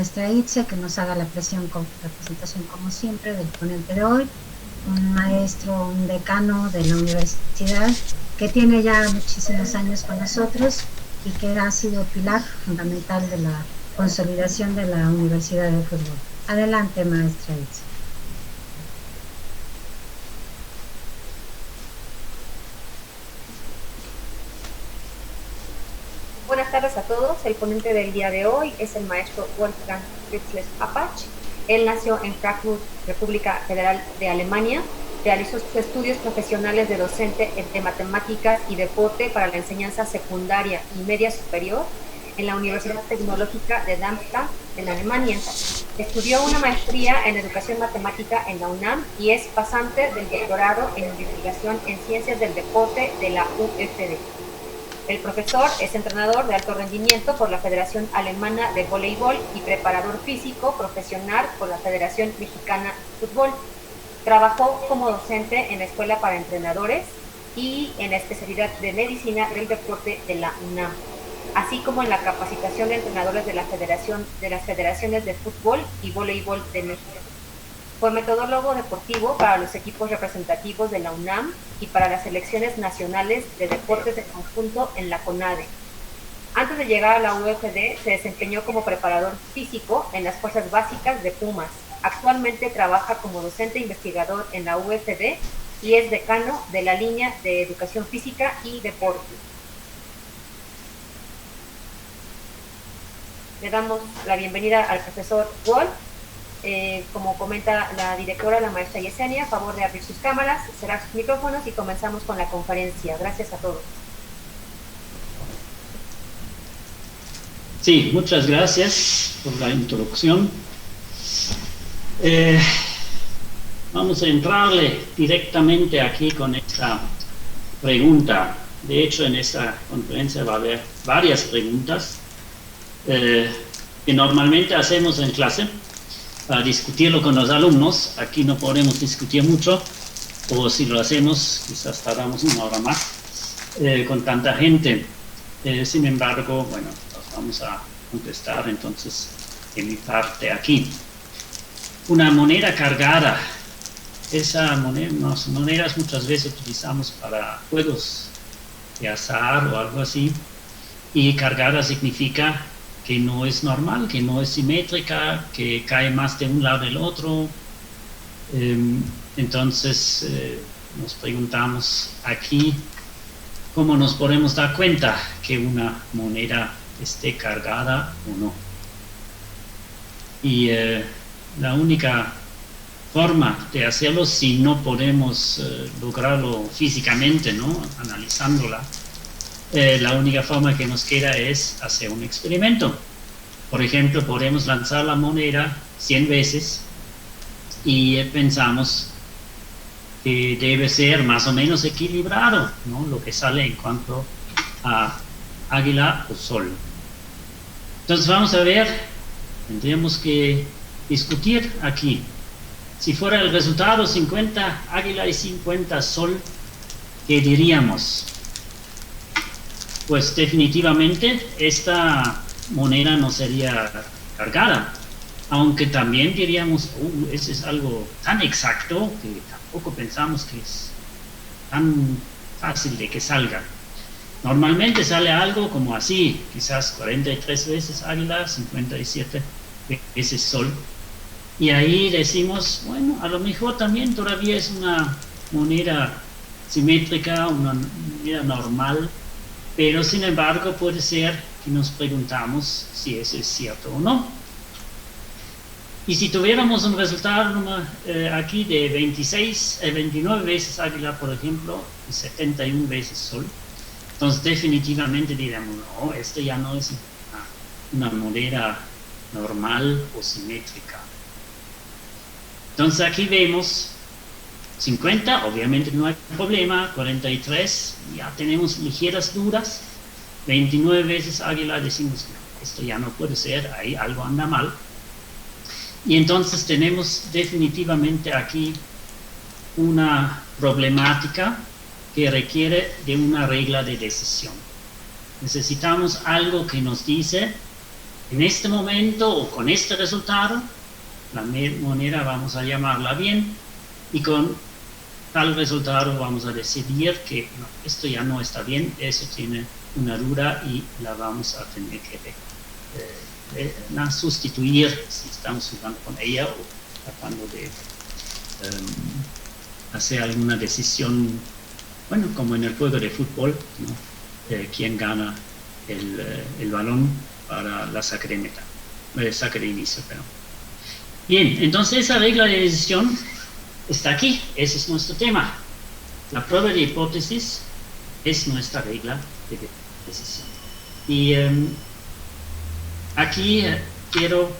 maestra Itze, que nos haga la presentación como siempre del ponente de hoy, un maestro, un decano de la universidad que tiene ya muchísimos años con nosotros y que ha sido pilar fundamental de la consolidación de la Universidad de Fútbol. Adelante, maestra Itze. Buenas tardes a todos. El ponente del día de hoy es el maestro Wolfgang Fritzl-Apach. Él nació en Frankfurt, República Federal de Alemania. Realizó sus estudios profesionales de docente de matemáticas y deporte para la enseñanza secundaria y media superior en la Universidad Tecnológica de Darmstadt, en Alemania. Estudió una maestría en educación matemática en la UNAM y es pasante del doctorado en investigación en ciencias del deporte de la UFD. El profesor es entrenador de alto rendimiento por la Federación Alemana de Voleibol y preparador físico profesional por la Federación Mexicana de Fútbol. Trabajó como docente en la Escuela para Entrenadores y en la especialidad de Medicina del Deporte de la UNAM, así como en la capacitación de entrenadores de las federaciones de fútbol y voleibol de México. Fue metodólogo deportivo para los equipos representativos de la UNAM y para las selecciones nacionales de deportes de conjunto en la CONADE. Antes de llegar a la UFD, se desempeñó como preparador físico en las fuerzas básicas de Pumas. Actualmente trabaja como docente investigador en la UFD y es decano de la línea de Educación Física y Deporte. Le damos la bienvenida al profesor Wolf. Como comenta la directora, la maestra Yesenia, a favor de abrir sus cámaras, cerrar sus micrófonos y comenzamos con la conferencia. Gracias a todos. Sí, muchas gracias por la introducción. Vamos a entrarle directamente aquí con esta pregunta. De hecho, en esta conferencia va a haber varias preguntas que normalmente hacemos en clase para discutirlo con los alumnos. Aquí no podemos discutir mucho, o si lo hacemos, quizás tardamos una hora más con tanta gente. Sin embargo, bueno, los vamos a contestar entonces en mi parte aquí. Una moneda cargada. Esa moneda, las monedas muchas veces utilizamos para juegos de azar o algo así, y cargada significa que no es normal, que no es simétrica, que cae más de un lado del otro. Entonces nos preguntamos aquí cómo nos podemos dar cuenta que una moneda esté cargada o no. Y la única forma de hacerlo, si no podemos lograrlo físicamente, ¿no?, analizándola, la única forma que nos queda es hacer un experimento. Por ejemplo, podemos lanzar la moneda 100 veces y pensamos que debe ser más o menos equilibrado, ¿no?, lo que sale en cuanto a águila o sol. Entonces vamos a ver, tendríamos que discutir aquí. Si fuera el resultado 50 águila y 50 sol, ¿qué diríamos? Pues definitivamente esta moneda no sería cargada, aunque también diríamos, ese es algo tan exacto que tampoco pensamos que es tan fácil de que salga. Normalmente sale algo como así, quizás 43 veces águila, 57 veces sol, y ahí decimos, bueno, a lo mejor también todavía es una moneda simétrica, una moneda normal, pero sin embargo puede ser que nos preguntamos si eso es cierto o no. Y si tuviéramos un resultado aquí de 29 veces águila, por ejemplo, y 71 veces sol, entonces definitivamente diríamos, no, esto ya no es una moneda normal o simétrica. Entonces aquí vemos 50, obviamente no hay problema, 43, ya tenemos ligeras dudas, 29 veces águila, decimos, no, esto ya no puede ser, ahí algo anda mal. Y entonces tenemos definitivamente aquí una problemática que requiere de una regla de decisión. Necesitamos algo que nos dice en este momento o con este resultado, la moneda vamos a llamarla bien, y con tal resultado vamos a decidir que no, esto ya no está bien, eso tiene una duda y la vamos a tener que sustituir si estamos jugando con ella o tratando de hacer alguna decisión, bueno, como en el juego de fútbol, ¿no? Quién gana el balón para la saque de meta, saque de inicio, perdón. Bien, entonces esa regla de decisión está aquí, ese es nuestro tema. La prueba de hipótesis es nuestra regla de decisión. Y aquí quiero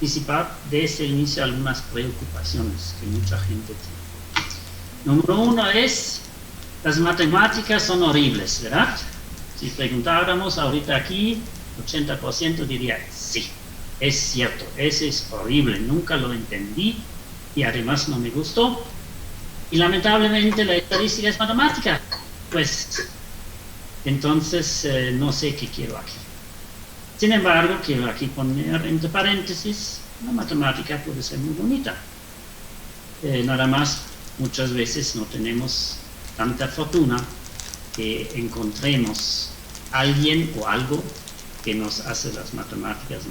disipar desde el inicio algunas preocupaciones que mucha gente tiene. Número uno es, las matemáticas son horribles, ¿verdad? Si preguntáramos ahorita aquí, 80% diría, sí, es cierto, ese es horrible, nunca lo entendí y además no me gustó. Y lamentablemente la estadística es matemática, pues entonces no sé qué quiero aquí. Sin embargo, quiero aquí poner entre paréntesis, la matemática puede ser muy bonita. Nada más, muchas veces no tenemos tanta fortuna que encontremos alguien o algo que nos hace las matemáticas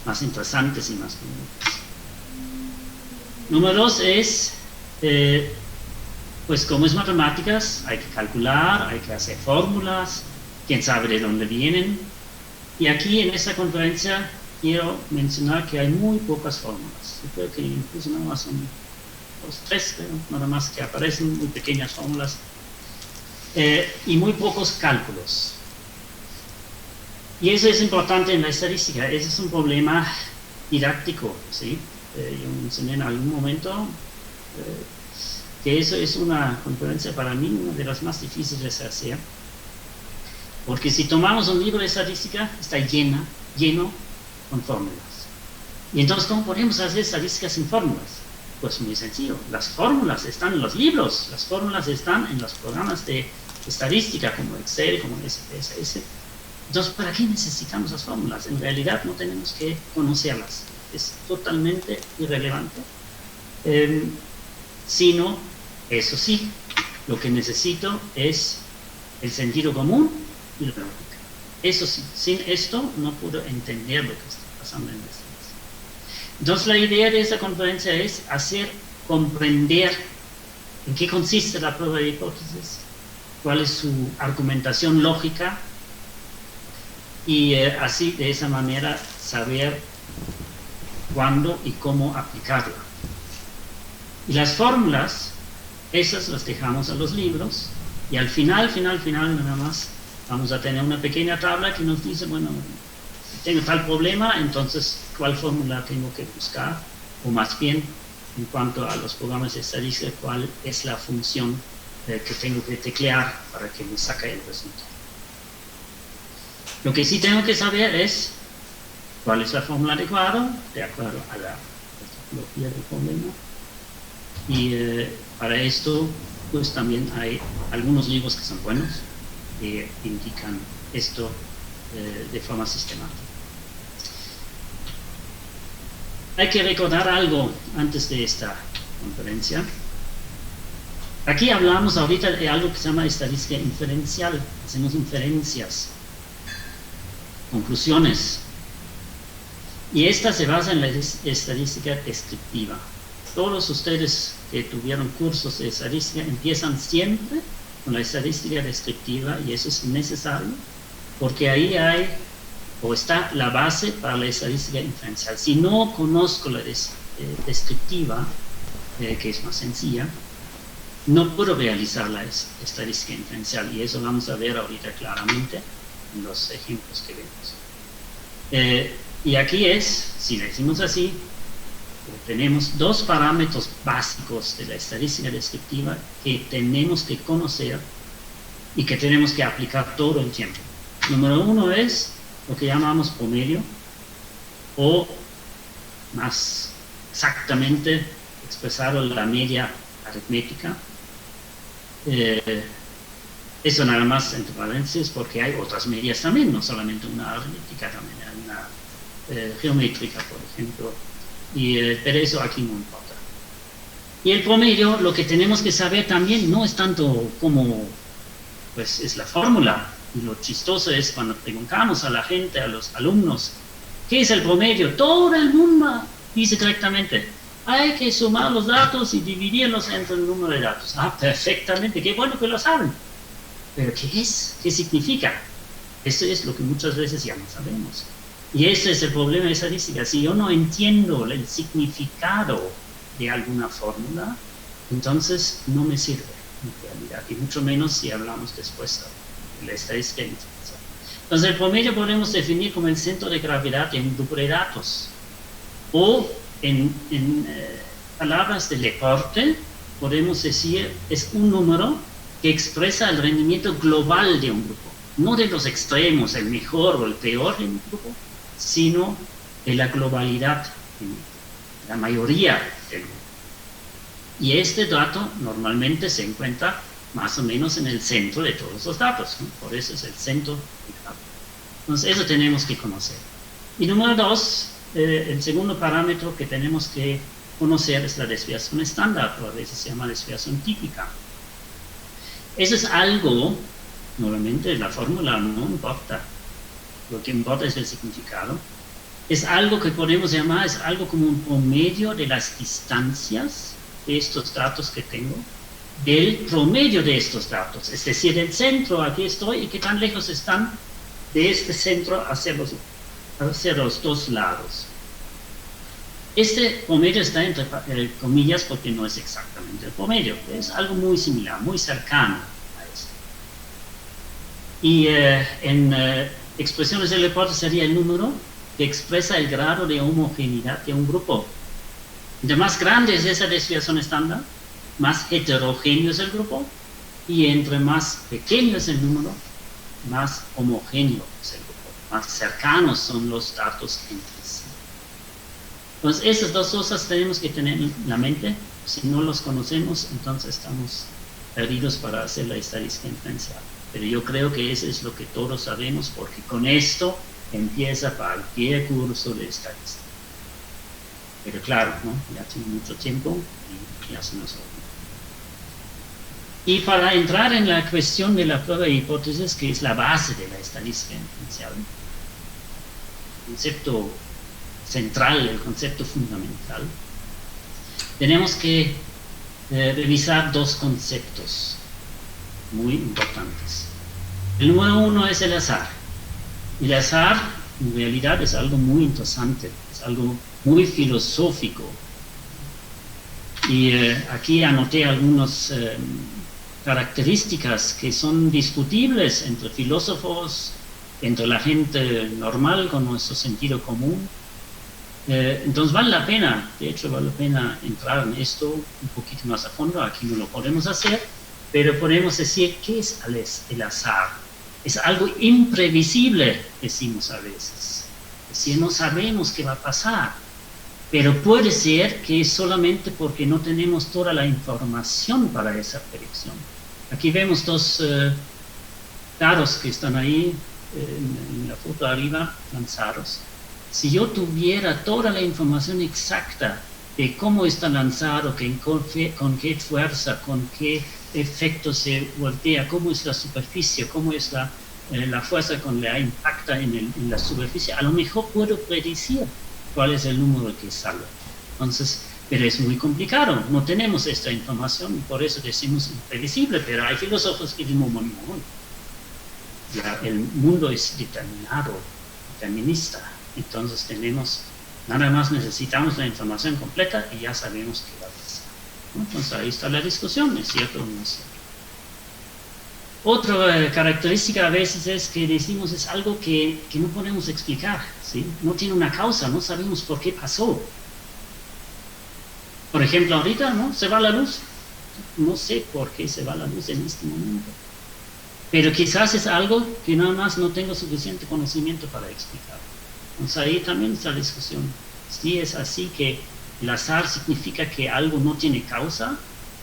más interesantes y más bonitas. Número dos es, pues como es matemáticas, hay que calcular, hay que hacer fórmulas, quién sabe de dónde vienen. Y aquí en esta conferencia quiero mencionar que hay muy pocas fórmulas. Yo creo que incluso nada más son 2, 3, nada más que aparecen muy pequeñas fórmulas y muy pocos cálculos. Y eso es importante en la estadística, ese es un problema didáctico, ¿sí? Yo mencioné en algún momento que eso es una conferencia para mí, una de las más difíciles de hacer, porque si tomamos un libro de estadística, está lleno con fórmulas. Y entonces, ¿cómo podemos hacer estadísticas sin fórmulas? Pues muy sencillo, las fórmulas están en los libros, las fórmulas están en los programas de estadística como Excel, como SPSS. Entonces, ¿para qué necesitamos las fórmulas? En realidad no tenemos que conocerlas, es totalmente irrelevante. Sino, eso sí, lo que necesito es el sentido común y la lógica. Eso sí, sin esto no puedo entender lo que está pasando en la ciencia. Entonces la idea de esta conferencia es hacer comprender en qué consiste la prueba de hipótesis, cuál es su argumentación lógica y así de esa manera saber cuándo y cómo aplicarla. Y las fórmulas, esas las dejamos a los libros y al final nada más vamos a tener una pequeña tabla que nos dice, bueno, si tengo tal problema, entonces cuál fórmula tengo que buscar, o más bien en cuanto a los programas de estadística, cuál es la función que tengo que teclear para que me saque el resultado. Lo que sí tengo que saber es cuál es la fórmula adecuada, de acuerdo a la topología del problema. Y para esto, pues también hay algunos libros que son buenos, que indican esto de forma sistemática. Hay que recordar algo antes de esta conferencia. Aquí hablamos ahorita de algo que se llama estadística inferencial. Hacemos inferencias, conclusiones. Y esta se basa en la estadística descriptiva. Todos ustedes que tuvieron cursos de estadística empiezan siempre con la estadística descriptiva y eso es necesario porque ahí hay o está la base para la estadística inferencial. Si no conozco la descriptiva, que es más sencilla, no puedo realizar la estadística inferencial y eso vamos a ver ahorita claramente en los ejemplos que vemos. Y aquí es, si le decimos así, tenemos dos parámetros básicos de la estadística descriptiva que tenemos que conocer y que tenemos que aplicar todo el tiempo. Número uno es lo que llamamos promedio, o más exactamente expresado la media aritmética. Eso nada más entre paréntesis porque hay otras medias también, no solamente una aritmética, también hay una geométrica, por ejemplo, pero eso aquí no importa. Y el promedio, lo que tenemos que saber también no es tanto como pues es la fórmula, y lo chistoso es cuando preguntamos a la gente, a los alumnos, ¿qué es el promedio? Todo el mundo dice correctamente, hay que sumar los datos y dividirlos entre el número de datos. Ah, perfectamente, qué bueno que lo saben. Pero ¿qué es? ¿Qué significa? Eso es lo que muchas veces ya no sabemos. Y ese es el problema de estadística. Si yo no entiendo el significado de alguna fórmula, entonces no me sirve en realidad, y mucho menos si hablamos después de la estadística. Entonces el promedio podemos definir como el centro de gravedad de un grupo de datos, o en palabras de Leporte podemos decir es un número que expresa el rendimiento global de un grupo, no de los extremos, el mejor o el peor de un grupo, sino de la globalidad, la mayoría del grupo. Y este dato normalmente se encuentra más o menos en el centro de todos los datos, ¿no? Por eso es el centro de gravedad. Entonces eso tenemos que conocer. Y número 2, el segundo parámetro que tenemos que conocer es la desviación estándar, o a veces se llama desviación típica. Eso es algo, nuevamente la fórmula no importa, lo que importa es el significado. Es algo que podemos llamar, es algo como un promedio de las distancias de estos datos que tengo, del promedio de estos datos, es decir, del centro, aquí estoy, y qué tan lejos están de este centro hacia los dos lados. Este promedio está entre comillas porque no es exactamente el promedio, es algo muy similar, muy cercano a esto. Y en expresiones del Leporte sería el número que expresa el grado de homogeneidad de un grupo. Entre más grande es esa desviación estándar, más heterogéneo es el grupo, y entre más pequeño es el número, más homogéneo es el grupo, más cercanos son los datos entre sí. Entonces esas dos cosas tenemos que tener en la mente. Si no los conocemos, entonces estamos perdidos para hacer la estadística inferencial. Pero yo creo que eso es lo que todos sabemos, porque con esto empieza cualquier curso de estadística. Pero claro, ¿no? Ya tiene mucho tiempo y ya se nos olvidó. Y para entrar en la cuestión de la prueba de hipótesis, que es la base de la estadística inferencial, el concepto central, el concepto fundamental, tenemos que revisar dos conceptos muy importantes. El número uno es el azar. Y el azar, en realidad, es algo muy interesante, es algo muy filosófico. Y aquí anoté algunas características que son discutibles entre filósofos, entre la gente normal con nuestro sentido común. Entonces vale la pena, de hecho vale la pena entrar en esto un poquito más a fondo. Aquí no lo podemos hacer, pero podemos decir, ¿qué es el azar? Es algo imprevisible, decimos a veces. Es decir, no sabemos qué va a pasar, pero puede ser que es solamente porque no tenemos toda la información para esa predicción. Aquí vemos dos dados que están ahí en la foto arriba, lanzados. Si yo tuviera toda la información exacta de cómo está lanzado, con qué fuerza, con qué efecto se voltea, cómo es la superficie, cómo es la fuerza con la impacta en la superficie, a lo mejor puedo predecir cuál es el número que sale. Entonces, pero es muy complicado, no tenemos esta información y por eso decimos imprevisible, pero hay filósofos que dicen, el mundo es determinista, entonces nada más necesitamos la información completa y ya sabemos qué va a pasar. Entonces ahí está la discusión, ¿es cierto o no es cierto? Otra característica a veces es que decimos es algo que no podemos explicar, ¿sí? No tiene una causa, no sabemos por qué pasó. Por ejemplo, ahorita, ¿no? Se va la luz. No sé por qué se va la luz en este momento. Pero quizás es algo que nada más no tengo suficiente conocimiento para explicar. Entonces ahí también está la discusión. Si es así que el azar significa que algo no tiene causa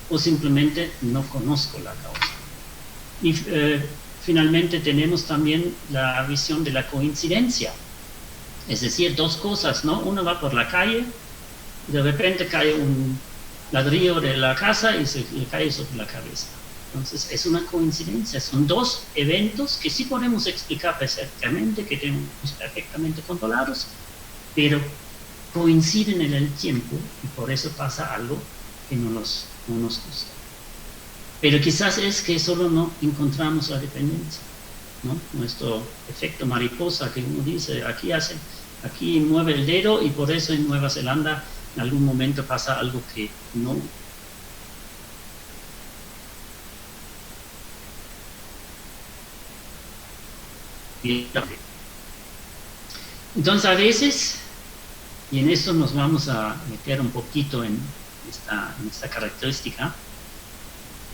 o simplemente no conozco la causa. Y finalmente tenemos también la visión de la coincidencia. Es decir, dos cosas, ¿no? Uno va por la calle, y de repente cae un ladrillo de la casa y se le cae sobre la cabeza. Entonces es una coincidencia, son dos eventos que sí podemos explicar perfectamente, que tenemos perfectamente controlados, pero coinciden en el tiempo y por eso pasa algo que no nos gusta. Pero quizás es que solo no encontramos la dependencia, ¿no? Nuestro efecto mariposa que uno dice, aquí mueve el dedo y por eso en Nueva Zelanda en algún momento pasa algo que no. Entonces a veces, y en esto nos vamos a meter un poquito en esta característica,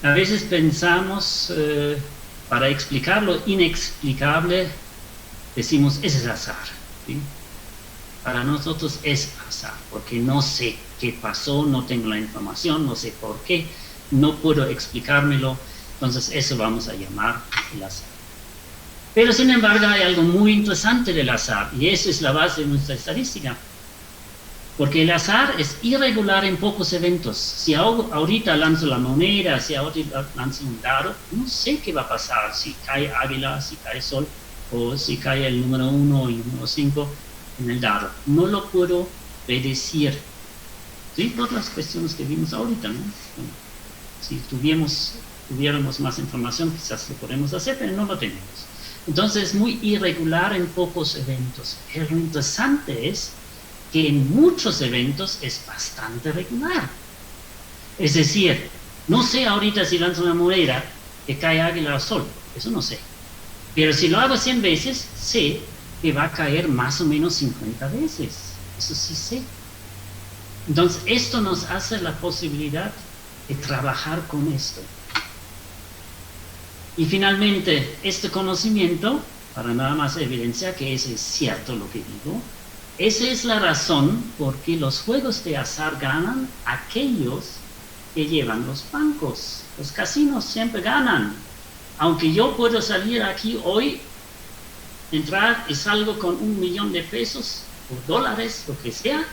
a veces pensamos, para explicar lo inexplicable, decimos, ese es azar, ¿sí? Para nosotros es azar, porque no sé qué pasó, no tengo la información, no sé por qué, no puedo explicármelo, entonces eso vamos a llamar el azar. Pero sin embargo hay algo muy interesante del azar, y eso es la base de nuestra estadística. Porque el azar es irregular en pocos eventos. Si ahorita lanzo la moneda, si ahorita lanzo un dado, no sé qué va a pasar, si cae águila, si cae sol, o si cae el número 1 y el número 5 en el dado. No lo puedo predecir. ¿Sí? Por las cuestiones que vimos ahorita, ¿no? Bueno, si tuviéramos más información, quizás lo podemos hacer, pero no lo tenemos. Entonces es muy irregular en pocos eventos. Pero lo interesante es que en muchos eventos es bastante regular. Es decir, no sé ahorita si lanzo una moneda que cae águila o sol, eso no sé. Pero si lo hago 100 veces, sé que va a caer más o menos 50 veces. Eso sí sé. Entonces, esto nos hace la posibilidad de trabajar con esto. Y finalmente, este conocimiento, para nada más evidenciar que eso es cierto lo que digo, esa es la razón por qué los juegos de azar ganan aquellos que llevan los bancos. Los casinos siempre ganan. Aunque yo puedo salir aquí hoy, entrar y salgo con $1 millón o dólares, lo que sea,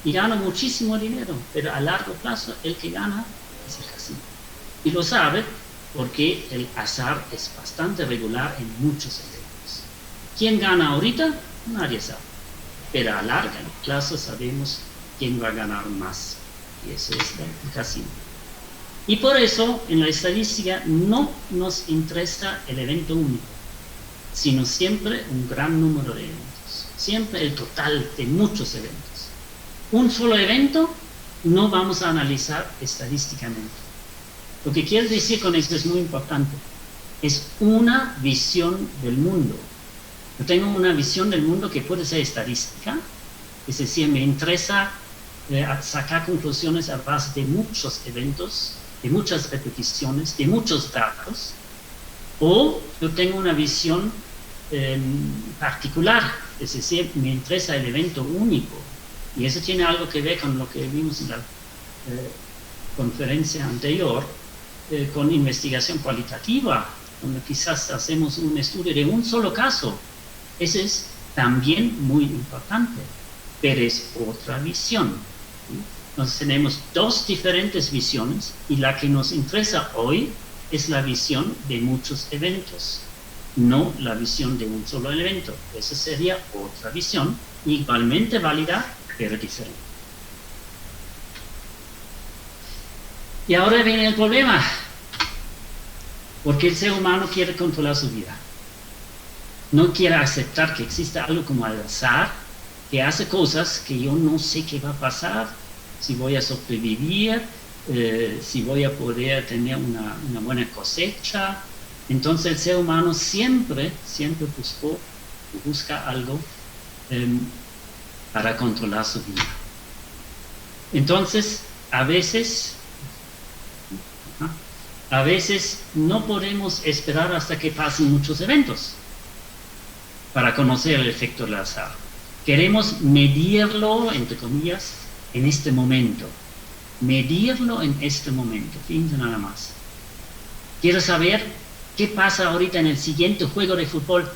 y gano muchísimo dinero. Pero a largo plazo el que gana es el casino. Y lo sabe porque el azar es bastante regular en muchos eventos. ¿Quién gana ahorita? Nadie sabe. Pero a largo plazo sabemos quién va a ganar más. Y eso es el casino. Y por eso en la estadística no nos interesa el evento único, sino siempre un gran número de eventos. Siempre el total de muchos eventos. Un solo evento no vamos a analizar estadísticamente. Lo que quiero decir con esto es muy importante. Es una visión del mundo. Yo tengo una visión del mundo que puede ser estadística, es decir, me interesa sacar conclusiones a base de muchos eventos, de muchas repeticiones, de muchos datos, o yo tengo una visión particular, es decir, me interesa el evento único, y eso tiene algo que ver con lo que vimos en la conferencia anterior, con investigación cualitativa, donde quizás hacemos un estudio de un solo caso. Ese es también muy importante, pero es otra visión, ¿sí? Entonces tenemos dos diferentes visiones y la que nos interesa hoy es la visión de muchos eventos, no la visión de un solo evento. Esa sería otra visión, igualmente válida, pero diferente. Y ahora viene el problema, porque el ser humano quiere controlar su vida. No quiere aceptar que exista algo como el azar, que hace cosas que yo no sé qué va a pasar, si voy a sobrevivir, si voy a poder tener una buena cosecha. Entonces el ser humano siempre busca algo para controlar su vida. Entonces, a veces no podemos esperar hasta que pasen muchos eventos para conocer el efecto del azar. Queremos medirlo, entre comillas, en este momento. Medirlo en este momento. Fíjense nada más. Quiero saber qué pasa ahorita en el siguiente juego de fútbol,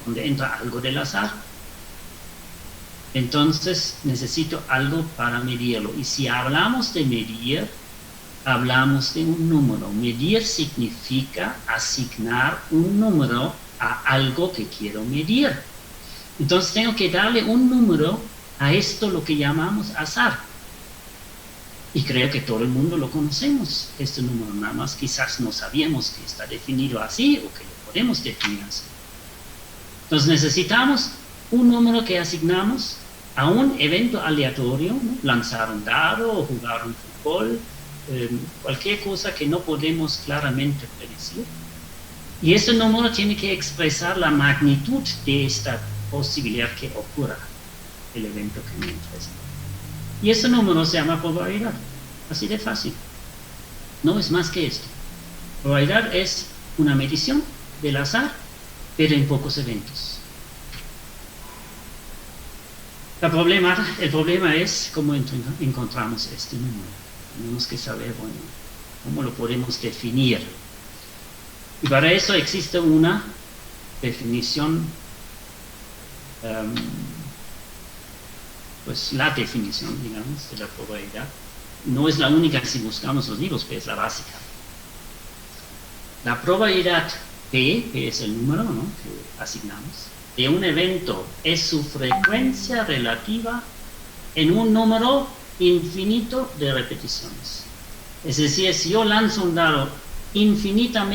donde entra algo del azar. entonces necesito algo para medirlo. Y si hablamos de medir, hablamos de un número. Medir significa asignar un número a algo que quiero medir. Entonces tengo que darle un número a esto, lo que llamamos azar. Y creo que todo el mundo lo conocemos, este número, nada más quizás no sabíamos que está definido así o que lo podemos definir así. Entonces necesitamos un número que asignamos a un evento aleatorio, ¿no? Lanzar un dado o jugar un fútbol, cualquier cosa que no podemos claramente predecir. Y ese número tiene que expresar la magnitud de esta posibilidad que ocurra el evento que me interesa. Y ese número se llama probabilidad, así de fácil. No es más que esto. Probabilidad es una medición del azar, pero en pocos eventos. El problema es cómo encontramos este número. Tenemos que saber, bueno, cómo lo podemos definir. Y para eso existe una definición, pues la definición, digamos, de la probabilidad. No es la única si buscamos los libros, pero es la básica. La probabilidad P, que es el número, ¿no?, que asignamos, de un evento es su frecuencia relativa en un número infinito de repeticiones. Es decir, si yo lanzo un dado infinitas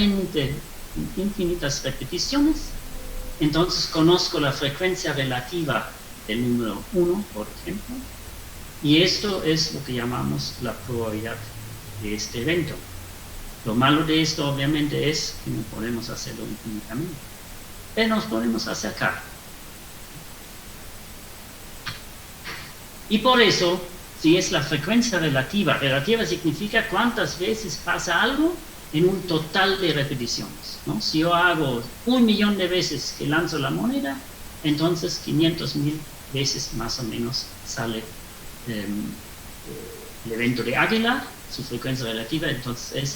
repeticiones, entonces conozco la frecuencia relativa del número 1, por ejemplo, y esto es lo que llamamos la probabilidad de este evento. Lo malo de esto obviamente es que no podemos hacerlo infinitamente, pero nos podemos acercar. Y por eso, si es la frecuencia relativa significa cuántas veces pasa algo en un total de repeticiones, ¿no? Si yo hago 1.000.000 de veces que lanzo la moneda, entonces 500.000 veces más o menos sale el evento de águila, su frecuencia relativa, entonces es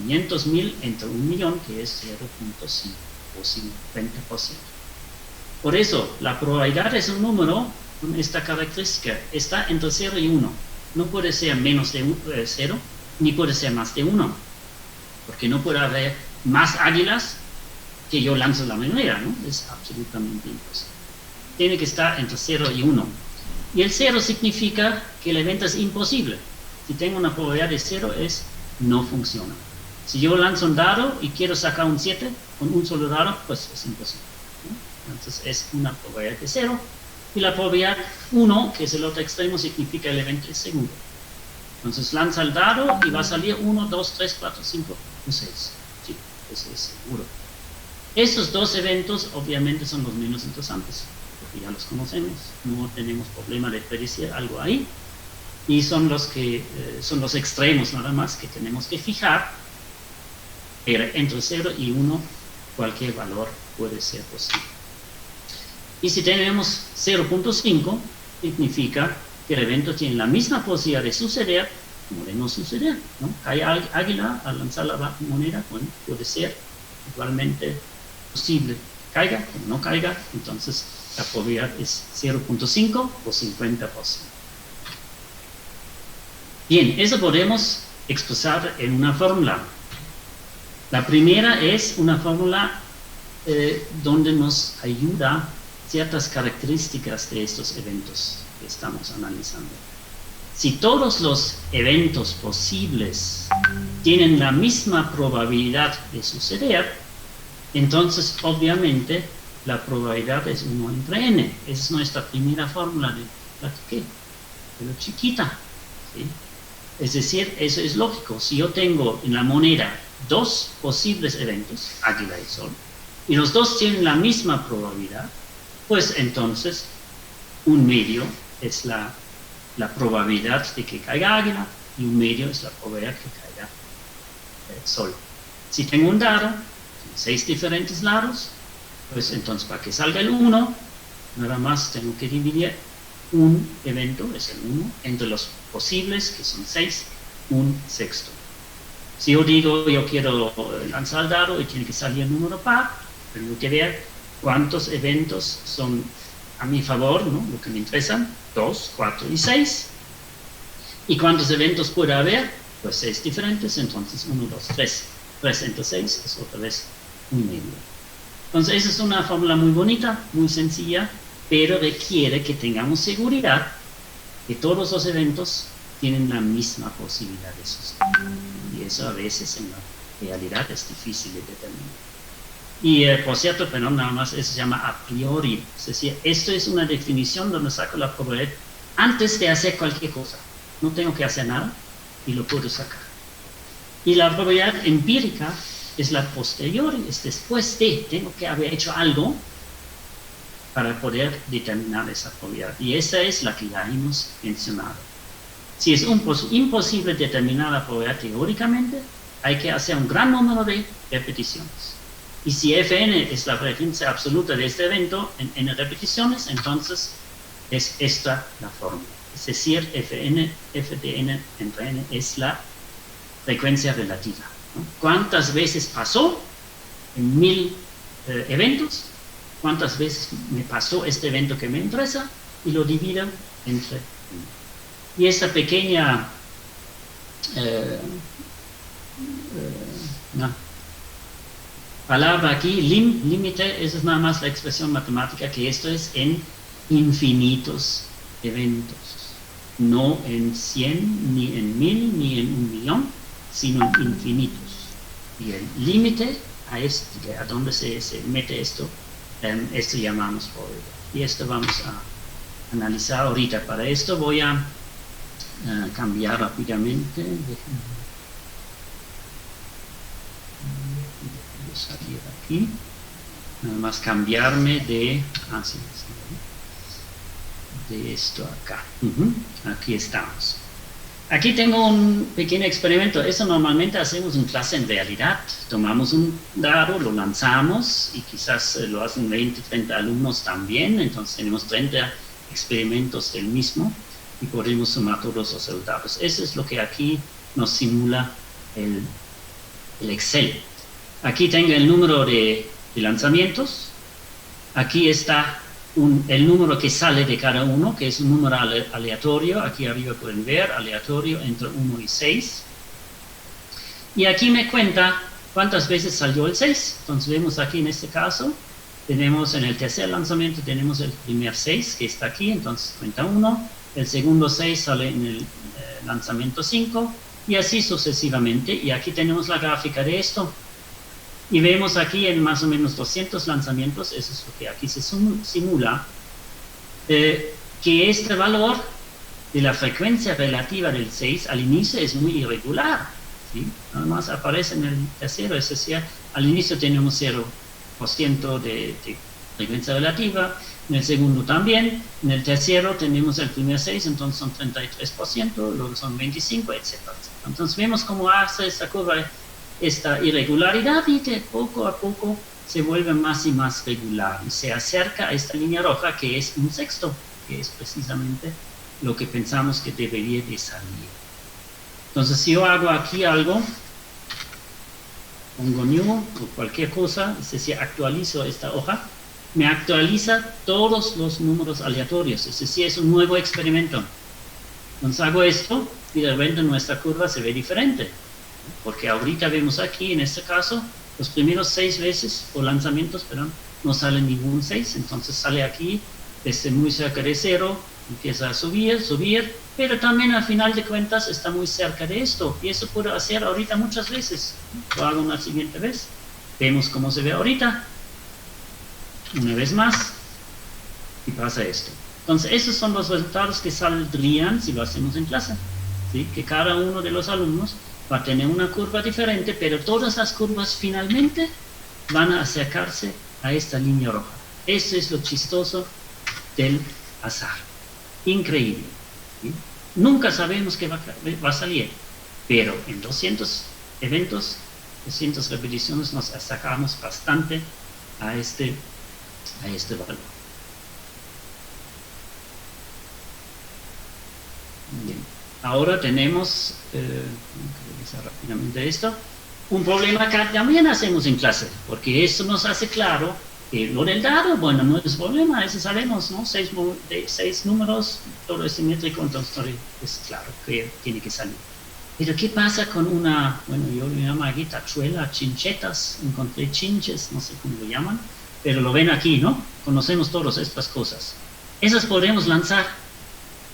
500.000 entre 1.000.000, que es 0.5 o 50%. Por eso, la probabilidad es un número con esta característica, está entre 0 y 1. No puede ser menos de 0, ni puede ser más de 1, porque no puede haber más águilas que yo lanzo la moneda, ¿no? Es absolutamente imposible. Tiene que estar entre 0 y 1. Y el 0 significa que el evento es imposible. Si tengo una probabilidad de 0, no funciona. Si yo lanzo un dado y quiero sacar un 7 con un solo dado, pues es imposible, ¿no? Entonces es una probabilidad de 0. Y la probabilidad 1, que es el otro extremo, significa el evento es seguro. Entonces lanza el dado y va a salir 1, 2, 3, 4, 5 o 6. Sí, eso es seguro. Esos dos eventos obviamente son los menos interesantes, porque ya los conocemos, no tenemos problema de predecir algo ahí, y son los que son los extremos nada más que tenemos que fijar, pero entre 0 y 1 cualquier valor puede ser posible. Y si tenemos 0.5, significa que el evento tiene la misma posibilidad de suceder como de no suceder, ¿no? Cae águila al lanzar la moneda, bueno, puede ser igualmente posible. Caiga, como no caiga, entonces la probabilidad es 0.5 o 50%. Bien, eso podemos expresar en una fórmula. La primera es una fórmula donde nos ayuda ciertas características de estos eventos que estamos analizando. Si todos los eventos posibles tienen la misma probabilidad de suceder, entonces obviamente la probabilidad es 1 entre n. Esa es nuestra primera fórmula de lo chiquita, ¿sí? Es decir, eso es lógico. Si yo tengo en la moneda dos posibles eventos, águila y sol, y los dos tienen la misma probabilidad, pues entonces un medio es la probabilidad de que caiga águila y un medio es la probabilidad que caiga sol. Si tengo un dado, 6 diferentes lados, pues entonces para que salga el 1, nada más tengo que dividir un evento, es el 1, entre los posibles, que son 6, un sexto. Si yo digo, yo quiero lanzar el dado y tiene que salir el número par, tengo que ver cuántos eventos son a mi favor, ¿no? Lo que me interesan, 2, 4 y 6. ¿Y cuántos eventos puede haber? Pues 6 diferentes, entonces 1, 2, 3. 3 entre 6 es otra vez 1,5. Entonces esa es una fórmula muy bonita, muy sencilla, pero requiere que tengamos seguridad que todos los eventos tienen la misma posibilidad de suceder. Y eso a veces en la realidad es difícil de determinar. Y por cierto, pero nada más, eso se llama a priori. Es decir, esto es una definición donde saco la probabilidad antes de hacer cualquier cosa. No tengo que hacer nada y lo puedo sacar. Y la probabilidad empírica es la posterior, es después de, tengo que haber hecho algo para poder determinar esa probabilidad. Y esa es la que ya hemos mencionado. Si es imposible determinar la probabilidad teóricamente, hay que hacer un gran número de repeticiones. Y si Fn es la frecuencia absoluta de este evento en n repeticiones, entonces es esta la fórmula. Es decir, Fn, f de n entre n es la frecuencia relativa, ¿no? ¿Cuántas veces pasó en 1000 eventos? ¿Cuántas veces me pasó este evento que me interesa? Y lo divido entre 1. Y esta pequeña palabra aquí, límite, esa es nada más la expresión matemática, que esto es en infinitos eventos. No en 100, ni en 1000, ni en 1.000.000, sino en infinitos. Y el límite a donde se mete esto, esto llamamos probabilidad. Y esto vamos a analizar ahorita. Para esto voy a cambiar rápidamente. Déjenme salir aquí. Nada más cambiarme de esto acá. Aquí estamos. Aquí tengo un pequeño experimento. Eso normalmente hacemos en clase en realidad. Tomamos un dado, lo lanzamos y quizás lo hacen 20, 30 alumnos también. Entonces tenemos 30 experimentos del mismo y podemos sumar todos los resultados. Eso es lo que aquí nos simula el Excel. Aquí tengo el número de lanzamientos. Aquí está el número que sale de cada uno, que es un número aleatorio. Aquí arriba pueden ver, aleatorio entre 1 y 6. Y aquí me cuenta cuántas veces salió el 6. Entonces vemos aquí en este caso, tenemos en el tercer lanzamiento, tenemos el primer 6 que está aquí, entonces cuenta 1. El segundo 6 sale en el lanzamiento 5 y así sucesivamente. Y aquí tenemos la gráfica de esto. Y vemos aquí en más o menos 200 lanzamientos, eso es lo que aquí se simula, que este valor de la frecuencia relativa del 6 al inicio es muy irregular, ¿sí? Nada más aparece en el tercero, es decir, al inicio tenemos 0% de frecuencia relativa, en el segundo también, en el tercero tenemos el primer 6, entonces son 33%, luego son 25%, etc. Entonces vemos cómo hace esta curva, esta irregularidad, y de poco a poco se vuelve más y más regular y se acerca a esta línea roja que es un sexto, que es precisamente lo que pensamos que debería de salir. Entonces si yo hago aquí algo, pongo new o cualquier cosa, es decir, actualizo esta hoja, me actualiza todos los números aleatorios, es decir, es un nuevo experimento. Entonces hago esto y de repente nuestra curva se ve diferente. Porque ahorita vemos aquí, en este caso, los primeros 6 veces, o lanzamientos, perdón, no sale ningún 6, entonces sale aquí, desde muy cerca de 0, empieza a subir, pero también al final de cuentas está muy cerca de esto, y eso puedo hacer ahorita muchas veces. Lo hago una siguiente vez, vemos cómo se ve ahorita, una vez más, y pasa esto. Entonces, esos son los resultados que saldrían si lo hacemos en clase, ¿sí? Que cada uno de los alumnos va a tener una curva diferente, pero todas las curvas finalmente van a acercarse a esta línea roja. Eso es lo chistoso del azar. Increíble, ¿sí? Nunca sabemos qué va a salir, pero en 200 eventos, 200 repeticiones, nos acercamos bastante a este valor. Bien. Ahora tenemos, revisar rápidamente esto, un problema que también hacemos en clase, porque esto nos hace claro Lo del dado, bueno, no es problema, eso sabemos, ¿no? Seis números, todo es simétrico, entonces es claro que tiene que salir. Pero ¿qué pasa con una, bueno, yo le llamo aquí tachuela, chinchetas, encontré chinches, no sé cómo lo llaman, pero lo ven aquí, ¿no? Conocemos todas estas cosas. Esas podemos lanzar,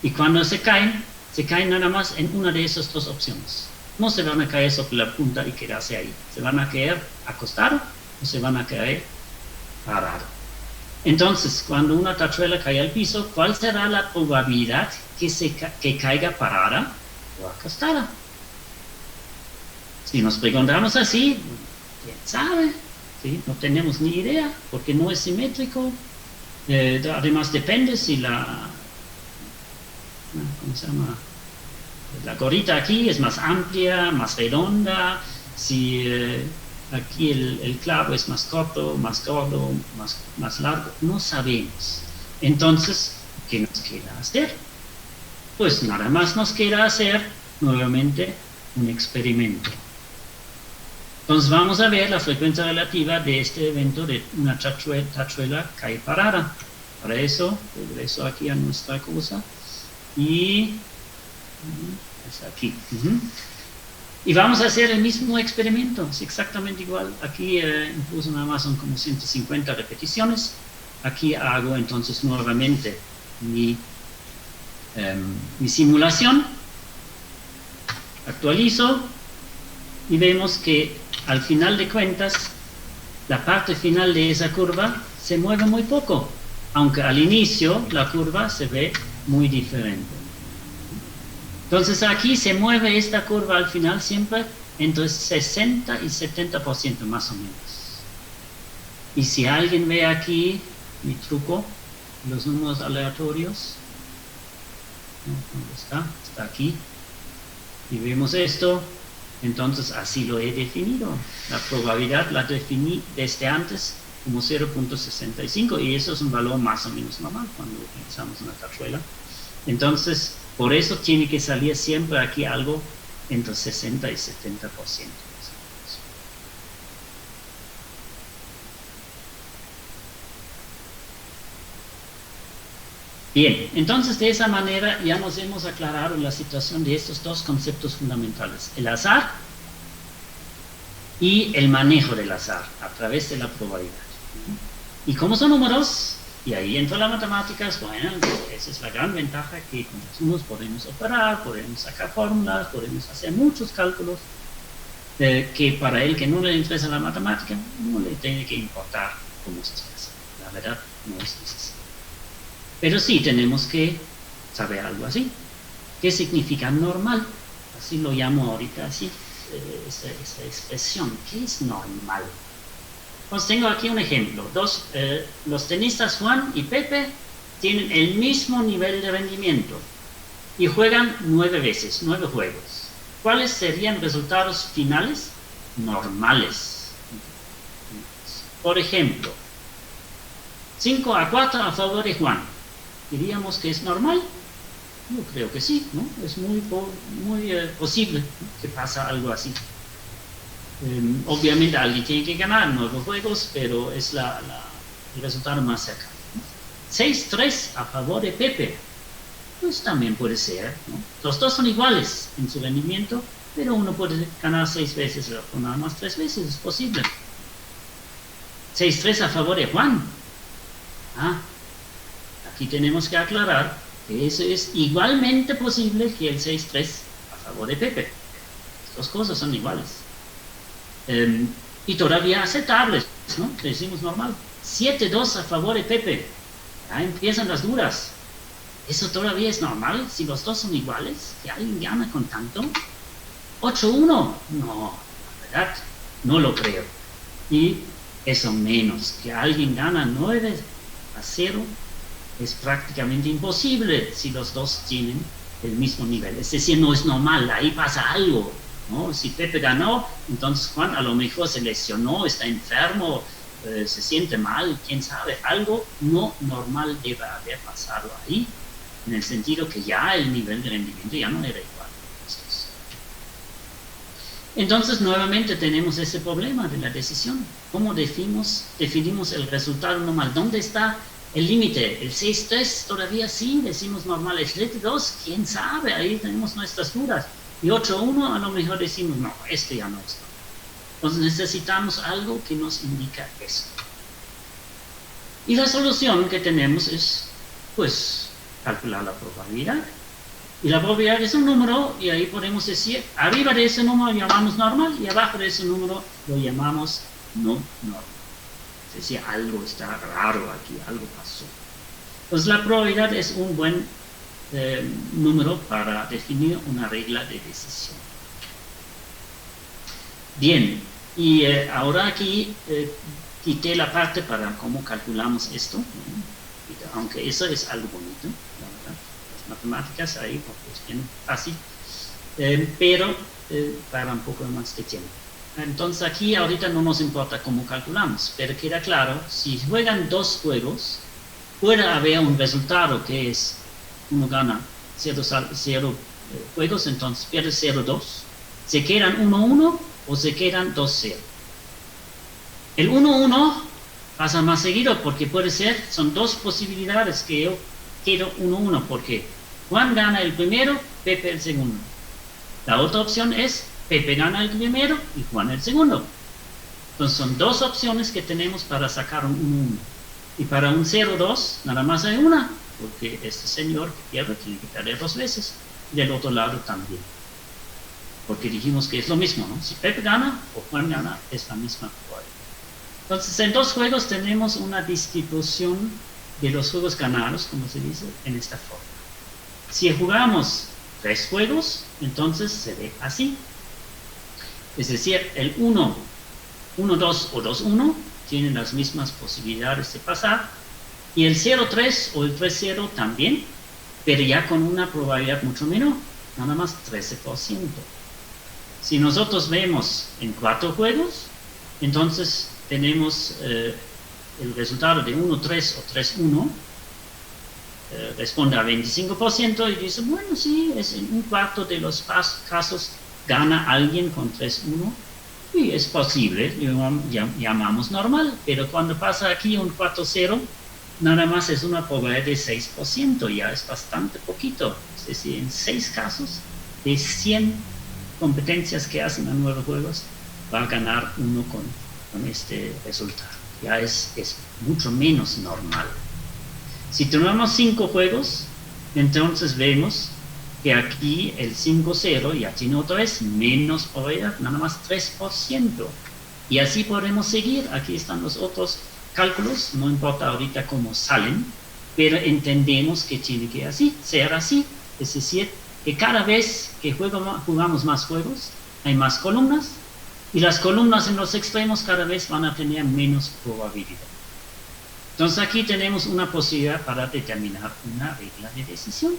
y cuando se caen nada más en una de esas dos opciones. No se van a caer sobre la punta y quedarse ahí. Se van a caer acostado o se van a caer parado. Entonces, cuando una tachuela cae al piso, ¿cuál será la probabilidad que caiga parada o acostada? Si nos preguntamos así, ¿quién sabe? ¿Sí? No tenemos ni idea, porque no es simétrico. Además depende si ¿cómo se llama? La gorrita aquí es más amplia, más redonda, si aquí el clavo es más corto, más gordo, más largo, no sabemos. Entonces, ¿qué nos queda hacer? Pues nada más nos queda hacer nuevamente un experimento. Entonces vamos a ver la frecuencia relativa de este evento de una tachuela cae parada. Para eso, regreso aquí a nuestra cosa y es aquí. Y vamos a hacer el mismo experimento, es exactamente igual. Aquí incluso nada más son como 150 repeticiones. Aquí hago entonces nuevamente mi simulación. Actualizo y vemos que al final de cuentas la parte final de esa curva se mueve muy poco, aunque al inicio la curva se ve muy diferente. Entonces aquí se mueve esta curva al final siempre entre 60 y 70% más o menos. Y si alguien ve aquí mi truco, los números aleatorios, ¿dónde está? Está aquí. Y vemos esto, entonces así lo he definido. La probabilidad la definí desde antes como 0.65 y eso es un valor más o menos normal cuando utilizamos una tachuela. Entonces, por eso tiene que salir siempre aquí algo entre 60 y 70%. Bien, entonces de esa manera ya nos hemos aclarado la situación de estos dos conceptos fundamentales, el azar y el manejo del azar a través de la probabilidad. Y como son números, y ahí entra la matemática, bueno, esa es la gran ventaja que con los números podemos operar, podemos sacar fórmulas, podemos hacer muchos cálculos, que para el que no le interesa la matemática, no le tiene que importar cómo se hace. La verdad no es necesario. Pero sí tenemos que saber algo así. ¿Qué significa normal? Así lo llamo ahorita así, esa expresión. ¿Qué es normal? Pues tengo aquí un ejemplo. Los tenistas Juan y Pepe tienen el mismo nivel de rendimiento y juegan 9 veces, 9 juegos. ¿Cuáles serían resultados finales? Normales. Por ejemplo, 5-4 a favor de Juan. ¿Diríamos que es normal? Yo creo que sí, ¿no? Es muy posible, ¿no?, que pasa algo así. Obviamente alguien tiene que ganar 9 juegos, pero es el resultado más cercano. 6-3 a favor de Pepe. Pues también puede ser, ¿no? Los dos son iguales en su rendimiento, pero uno puede ganar 6 veces o nada más 3 veces, es posible. 6-3 a favor de Juan. Aquí tenemos que aclarar que eso es igualmente posible que el 6-3 a favor de Pepe. Las dos cosas son iguales. Y todavía aceptables, ¿no? Decimos normal. 7-2 a favor de Pepe. Ya empiezan las dudas. ¿Eso todavía es normal si los dos son iguales? ¿Que alguien gana con tanto? 8-1. No, la verdad, no lo creo. Y eso menos, que alguien gana 9-0, es prácticamente imposible si los dos tienen el mismo nivel. Es decir, no es normal, ahí pasa algo, ¿no? Si Pepe ganó, entonces Juan a lo mejor se lesionó, está enfermo, se siente mal, quién sabe, algo no normal debe haber pasado ahí, en el sentido que ya el nivel de rendimiento ya no era igual. Entonces, nuevamente tenemos ese problema de la decisión. ¿Cómo definimos el resultado normal? ¿Dónde está el límite? ¿El 6,3 todavía sí decimos normal? ¿El 7,2? ¿Quién sabe? Ahí tenemos nuestras dudas. Y 8,1 a lo mejor decimos, no, este ya no está. Entonces necesitamos algo que nos indica eso. Y la solución que tenemos es, pues, calcular la probabilidad. Y la probabilidad es un número, y ahí podemos decir, arriba de ese número llamamos normal, y abajo de ese número lo llamamos no normal. Es decir, algo está raro aquí, algo pasó. Entonces la probabilidad es un buen número para definir una regla de decisión. Bien, y ahora aquí quité la parte para cómo calculamos esto, aunque eso es algo bonito, la verdad. Las matemáticas ahí, porque es bien fácil, pero para un poco más de tiempo. Entonces aquí ahorita no nos importa cómo calculamos, pero queda claro, si juegan dos juegos, puede haber un resultado que es, uno gana 0 juegos, entonces pierde 0,2, se quedan 1,1 o se quedan 2,0. El 1,1 pasa más seguido porque puede ser, son dos posibilidades que yo quiero 1,1, porque Juan gana el primero, Pepe el segundo. La otra opción es Pepe gana el primero y Juan el segundo. Entonces son dos opciones que tenemos para sacar un 1,1. Y para un 0,2 nada más hay una, porque este señor que pierde tiene que perder 2 veces. Y del otro lado también. Porque dijimos que es lo mismo, ¿no? Si Pepe gana o Juan gana, es la misma probabilidad. Entonces en dos juegos tenemos una distribución de los juegos ganados, como se dice, en esta forma. Si jugamos 3 juegos, entonces se ve así. Es decir, el 1, 1-2 o 2-1 tienen las mismas posibilidades de pasar, y el 0-3 o el 3-0 también, pero ya con una probabilidad mucho menor, nada más 13%. Si nosotros vemos en 4 juegos, entonces tenemos el resultado de 1-3 o 3-1, responde a 25% y dice, bueno, sí, es en un cuarto de los casos gana alguien con 3-1, y es posible, llamamos normal, pero cuando pasa aquí un 4-0, nada más es una probabilidad de 6%, ya es bastante poquito. Es decir, en 6 casos de 100 competencias que hacen a 9 juegos, va a ganar uno con este resultado. Ya es mucho menos normal. Si tenemos 5 juegos, entonces vemos que aquí el 5-0 ya tiene otra vez menos probabilidad, nada más 3%. Y así podemos seguir. Aquí están los otros cálculos, no importa ahorita cómo salen, pero entendemos que tiene que ser así. Es decir, que cada vez que jugamos más juegos, hay más columnas, y las columnas en los extremos cada vez van a tener menos probabilidad. Entonces aquí tenemos una posibilidad para determinar una regla de decisión,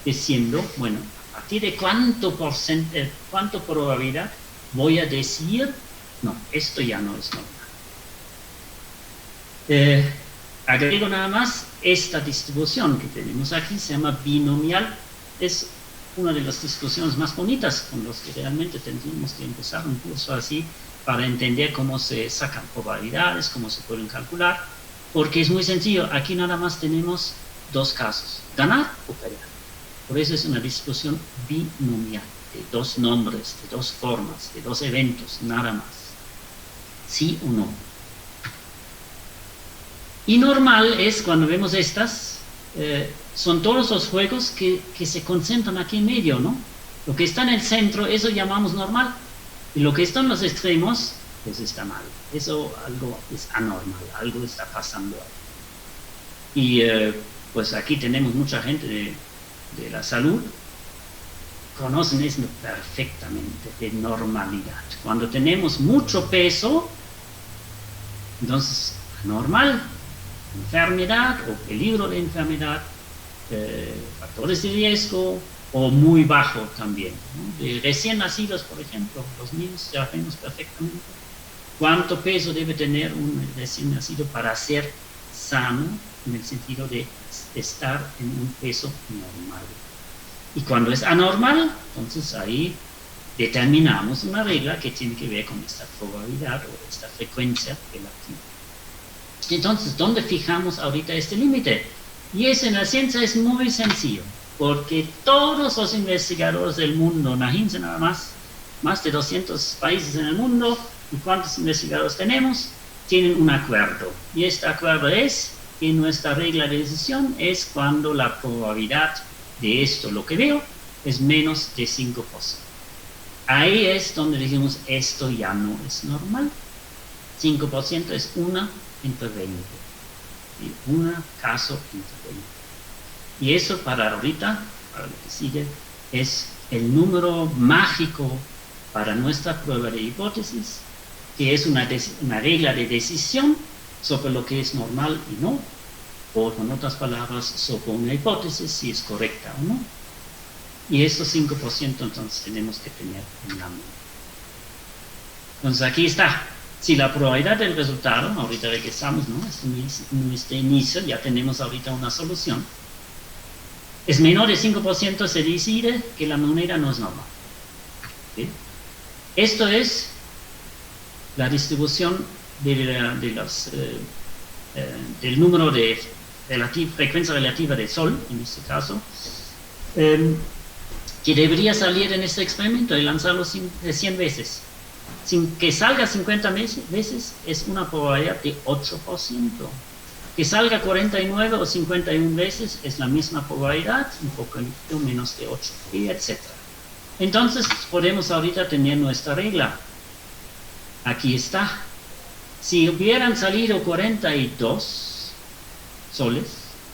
diciendo, bueno, a partir de cuánto probabilidad voy a decir, no, esto ya no es normal. Agrego nada más, esta distribución que tenemos aquí se llama binomial, es una de las distribuciones más bonitas con las que realmente tendríamos que empezar un curso así para entender cómo se sacan probabilidades, cómo se pueden calcular, porque es muy sencillo, aquí nada más tenemos 2 casos, ganar o perder. Por eso es una distribución binomial, de 2 nombres, de 2 formas, de 2 eventos, nada más. Sí o no. Y normal es, cuando vemos estas, son todos los juegos que se concentran aquí en medio, ¿no? Lo que está en el centro, eso llamamos normal. Y lo que está en los extremos, pues está mal. Eso algo es anormal, algo está pasando ahí. Y pues aquí tenemos mucha gente de la salud, conocen eso perfectamente, de normalidad. Cuando tenemos mucho peso, entonces normal, enfermedad o peligro de enfermedad, factores de riesgo o muy bajo también, ¿no? De recién nacidos, por ejemplo, los niños ya vemos perfectamente cuánto peso debe tener un recién nacido para ser sano, en el sentido de estar en un peso normal. Y cuando es anormal, entonces ahí determinamos una regla que tiene que ver con esta probabilidad o esta frecuencia relativa. Entonces, ¿dónde fijamos ahorita este límite? Y eso en la ciencia es muy sencillo, porque todos los investigadores del mundo, imagínense nada más de 200 países en el mundo, ¿y cuántos investigadores tenemos? Tienen un acuerdo. Y este acuerdo es que nuestra regla de decisión es cuando la probabilidad de esto, lo que veo, es menos de 5%. Ahí es donde decimos, esto ya no es normal. 5% es una entre 20. ¿Sí? Un caso entre 20. Y eso para ahorita, para lo que sigue, es el número mágico para nuestra prueba de hipótesis, que es una regla de decisión sobre lo que es normal y no, o con otras palabras, sobre una hipótesis si es correcta o no. Y estos 5% entonces tenemos que tener en la mente. Entonces aquí está. Si la probabilidad del resultado, ahorita regresamos, ¿no? Este inicio, ya tenemos ahorita una solución. Es menor de 5%, se decide que la moneda no es normal. ¿Sí? Esto es la distribución del número de frecuencia relativa del Sol, en este caso, que debería salir en este experimento y lanzarlo 100 veces. Sin que salga 50 veces es una probabilidad de 8%. Que salga 49 o 51 veces es la misma probabilidad, un poco menos de 8, y etc. Entonces podemos ahorita tener nuestra regla. Aquí está. Si hubieran salido 42 soles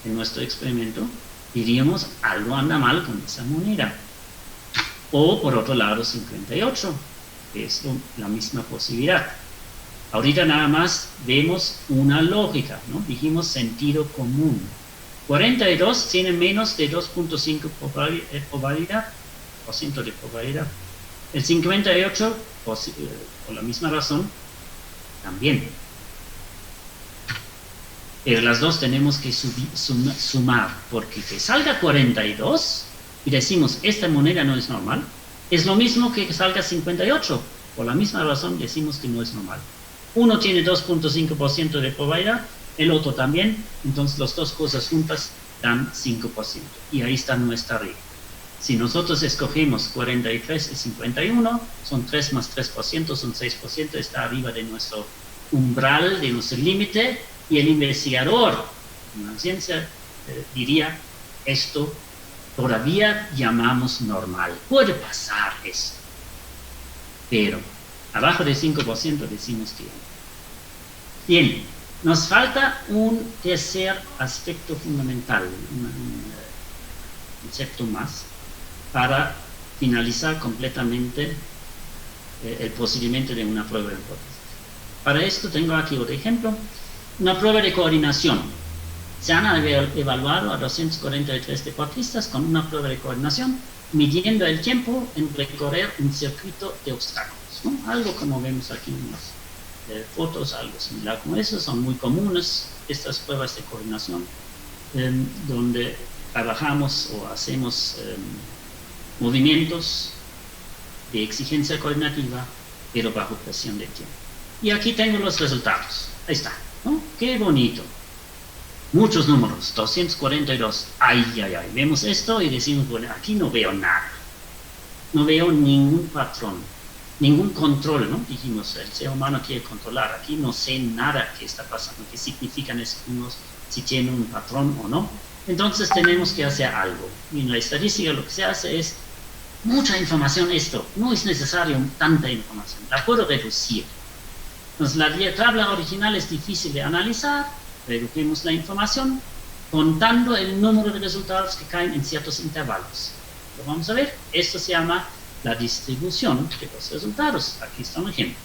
en nuestro experimento, diríamos algo anda mal con esa moneda. O por otro lado 58, que es la misma posibilidad. Ahorita nada más vemos una lógica, ¿no? Dijimos sentido común. 42 tiene menos de 2.5 probabilidad, por ciento de probabilidad. El 58, por la misma razón, también. Pero las dos tenemos que sumar, porque que salga 42 y decimos esta moneda no es normal, es lo mismo que salga 58. Por la misma razón decimos que no es normal. Uno tiene 2.5% de probabilidad, el otro también, entonces las dos cosas juntas dan 5%. Y ahí está nuestra regla. Si nosotros escogemos 43 y 51, son 3 más 3%, son 6%, está arriba de nuestro umbral, de nuestro límite, y el investigador en la ciencia diría, esto todavía llamamos normal, puede pasar esto. Pero abajo de 5% decimos que no. Bien, nos falta un tercer aspecto fundamental, un concepto más, para finalizar completamente el procedimiento de una prueba de hipótesis. Para esto tengo aquí otro ejemplo, una prueba de coordinación. Se han evaluado a 243 deportistas con una prueba de coordinación, midiendo el tiempo en recorrer un circuito de obstáculos, ¿no? Algo como vemos aquí en las fotos, algo similar como eso. Son muy comunes estas pruebas de coordinación, donde trabajamos o hacemos movimientos de exigencia coordinativa, pero bajo presión de tiempo. Y aquí tengo los resultados. Ahí está, ¿no? Qué bonito. Muchos números, 242. Ay. Vemos esto y decimos, bueno, aquí no veo nada. No veo ningún patrón, ningún control, ¿no? Dijimos, el ser humano quiere controlar. Aquí no sé nada que está pasando, qué significan estos números, si tienen un patrón o no. Entonces tenemos que hacer algo. Y en la estadística lo que se hace es, mucha información esto, no es necesario tanta información, la puedo reducir. Entonces la tabla original es difícil de analizar, reducimos la información contando el número de resultados que caen en ciertos intervalos. Lo vamos a ver, esto se llama la distribución de los resultados. Aquí está un ejemplo.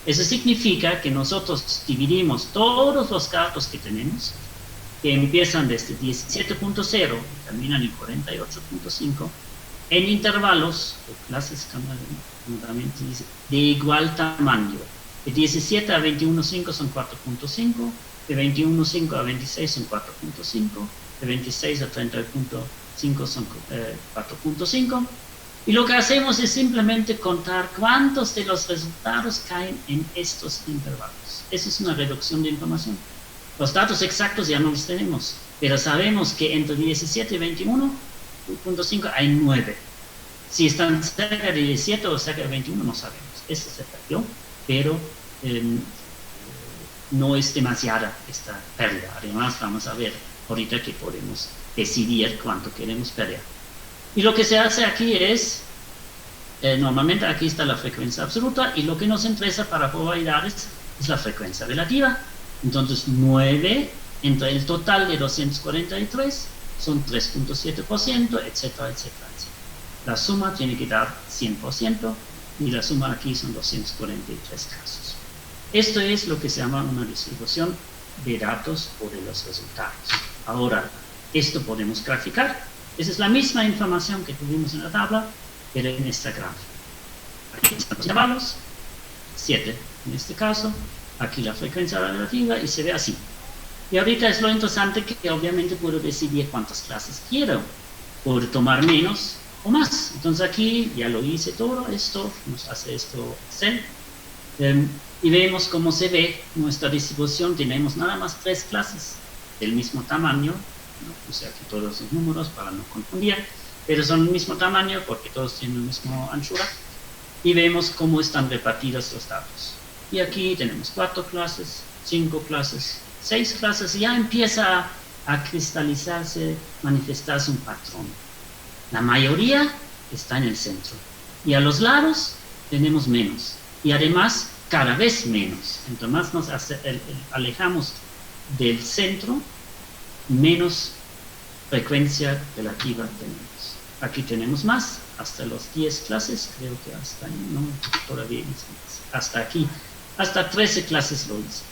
Eso significa que nosotros dividimos todos los casos que tenemos, que empiezan desde 17.0 y terminan en 48.5, en intervalos o clases de igual tamaño. De 17 a 21.5 son 4.5, de 21.5 a 26 son 4.5, de 26 a 30.5 son 4.5, Y lo que hacemos es simplemente contar cuántos de los resultados caen en estos intervalos. Eso es una reducción de información. Los datos exactos ya no los tenemos, pero sabemos que entre 17 y 21.5 hay 9. Si están cerca de 17 o cerca de 21 no sabemos. Eso se perdió, pero no es demasiada esta pérdida. Además vamos a ver ahorita que podemos decidir cuánto queremos perder. Y lo que se hace aquí es, normalmente aquí está la frecuencia absoluta, y lo que nos interesa para probabilidades es la frecuencia relativa. Entonces 9 entre el total de 243 son 3.7%, etcétera, etcétera, etcétera. La suma tiene que dar 100%, y la suma aquí son 243 casos. Esto es lo que se llama una distribución de datos o de los resultados. Ahora, esto podemos graficar. Esa es la misma información que tuvimos en la tabla, pero en esta gráfica. Aquí están los intervalos, 7 en este caso, aquí la frecuencia relativa, y se ve así. Y ahorita es lo interesante que obviamente puedo decidir cuántas clases quiero. Puedo tomar menos o más. Entonces aquí ya lo hice todo esto, nos hace esto Excel. Y vemos cómo se ve nuestra distribución. Tenemos nada más 3 clases del mismo tamaño. No puse aquí todos los números para no confundir, pero son del mismo tamaño porque todos tienen la misma anchura, y vemos cómo están repartidos los datos. Y aquí tenemos 4 clases, 5 clases, 6 clases, y ya empieza a cristalizarse, manifestarse un patrón. La mayoría está en el centro, y a los lados tenemos menos, y además cada vez menos. Entre más nos alejamos del centro, menos frecuencia relativa tenemos. Aquí tenemos más, hasta los 10 clases, creo que hasta ahí, no, todavía hasta aquí, hasta 13 clases lo hice.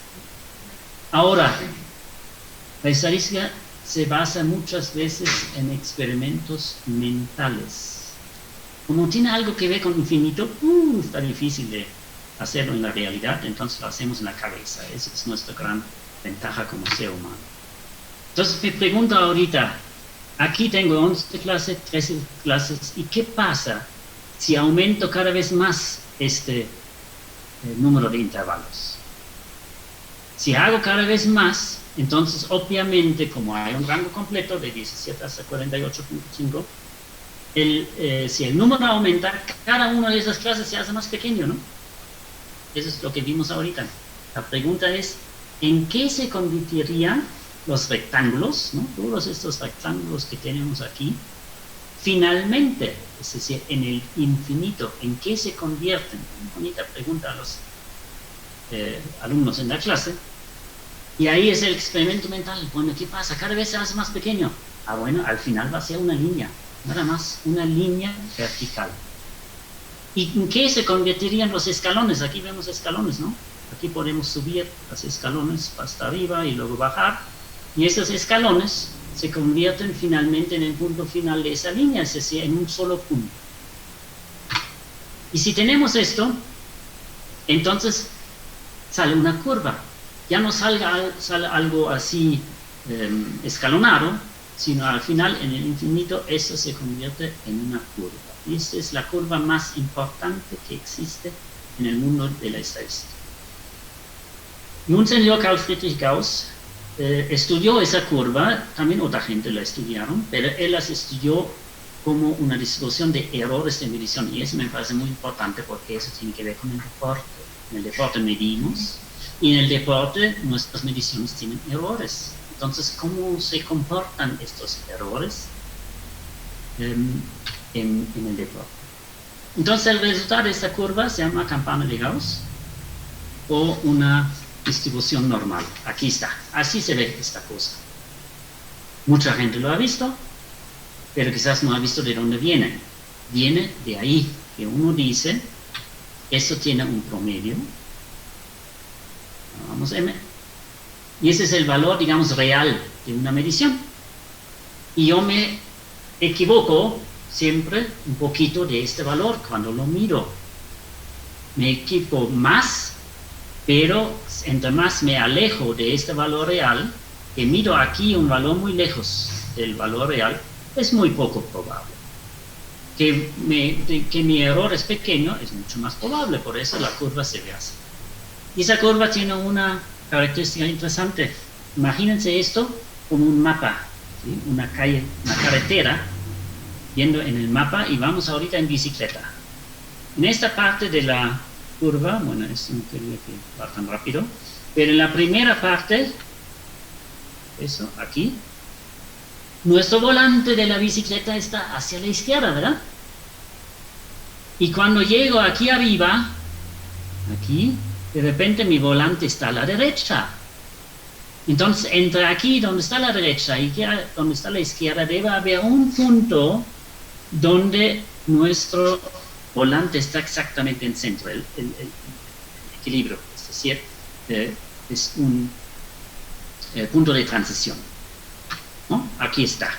Ahora, la estadística se basa muchas veces en experimentos mentales. Como tiene algo que ver con infinito, está difícil de hacerlo en la realidad, entonces lo hacemos en la cabeza. Esa es nuestra gran ventaja como ser humano. Entonces me pregunto ahorita, aquí tengo 11 clases, 13 clases, ¿y qué pasa si aumento cada vez más este número de intervalos? Si hago cada vez más, entonces obviamente como hay un rango completo de 17 hasta 48.5, si el número aumenta, cada una de esas clases se hace más pequeño, ¿no? Eso es lo que vimos ahorita. La pregunta es, ¿en qué se convertirían los rectángulos, ¿no? Todos estos rectángulos que tenemos aquí, finalmente, es decir, en el infinito, ¿en qué se convierten? Una bonita pregunta a los alumnos en la clase. Y ahí es el experimento mental. Bueno, ¿qué pasa? Cada vez se hace más pequeño. Bueno, al final va a ser una línea, nada más, una línea vertical. ¿Y en qué se convertirían los escalones? Aquí vemos escalones, ¿no? Aquí podemos subir los escalones hasta arriba y luego bajar. Y esos escalones se convierten finalmente en el punto final de esa línea, es decir, en un solo punto. Y si tenemos esto, entonces sale una curva. Ya no sale algo así escalonado, sino al final, en el infinito, eso se convierte en una curva. Y esta es la curva más importante que existe en el mundo de la estadística. Y un señor, Carl Friedrich Gauss, estudió esa curva, también otra gente la estudiaron, pero él las estudió como una distribución de errores de medición, y eso me parece muy importante porque eso tiene que ver con el deporte. En el deporte medimos, y en el deporte nuestras mediciones tienen errores. Entonces, ¿cómo se comportan estos errores en el deporte? Entonces, el resultado de esta curva se llama campana de Gauss, o una distribución normal. Aquí está, así se ve esta cosa. Mucha gente lo ha visto, pero quizás no ha visto de dónde viene. Viene de ahí, que uno dice, esto tiene un promedio, vamos M, y ese es el valor, digamos, real de una medición. Y yo me equivoco siempre un poquito de este valor cuando lo miro. Me equivoco más, pero entre más me alejo de este valor real, que miro aquí un valor muy lejos del valor real, es muy poco probable. que mi error es pequeño, es mucho más probable, por eso la curva se ve así. Y esa curva tiene una característica interesante. Imagínense esto como un mapa, ¿sí? Una calle, una carretera, viendo en el mapa, y vamos ahorita en bicicleta. En esta parte de la curva, bueno, esto no quería que va tan rápido, pero en la primera parte, eso, aquí, nuestro volante de la bicicleta está hacia la izquierda, ¿verdad? Y cuando llego aquí arriba, aquí, de repente mi volante está a la derecha. Entonces, entre aquí donde está la derecha y donde está la izquierda, debe haber un punto donde nuestro volante está exactamente en el centro, el equilibrio, es decir, es un punto de transición, ¿no? Aquí está.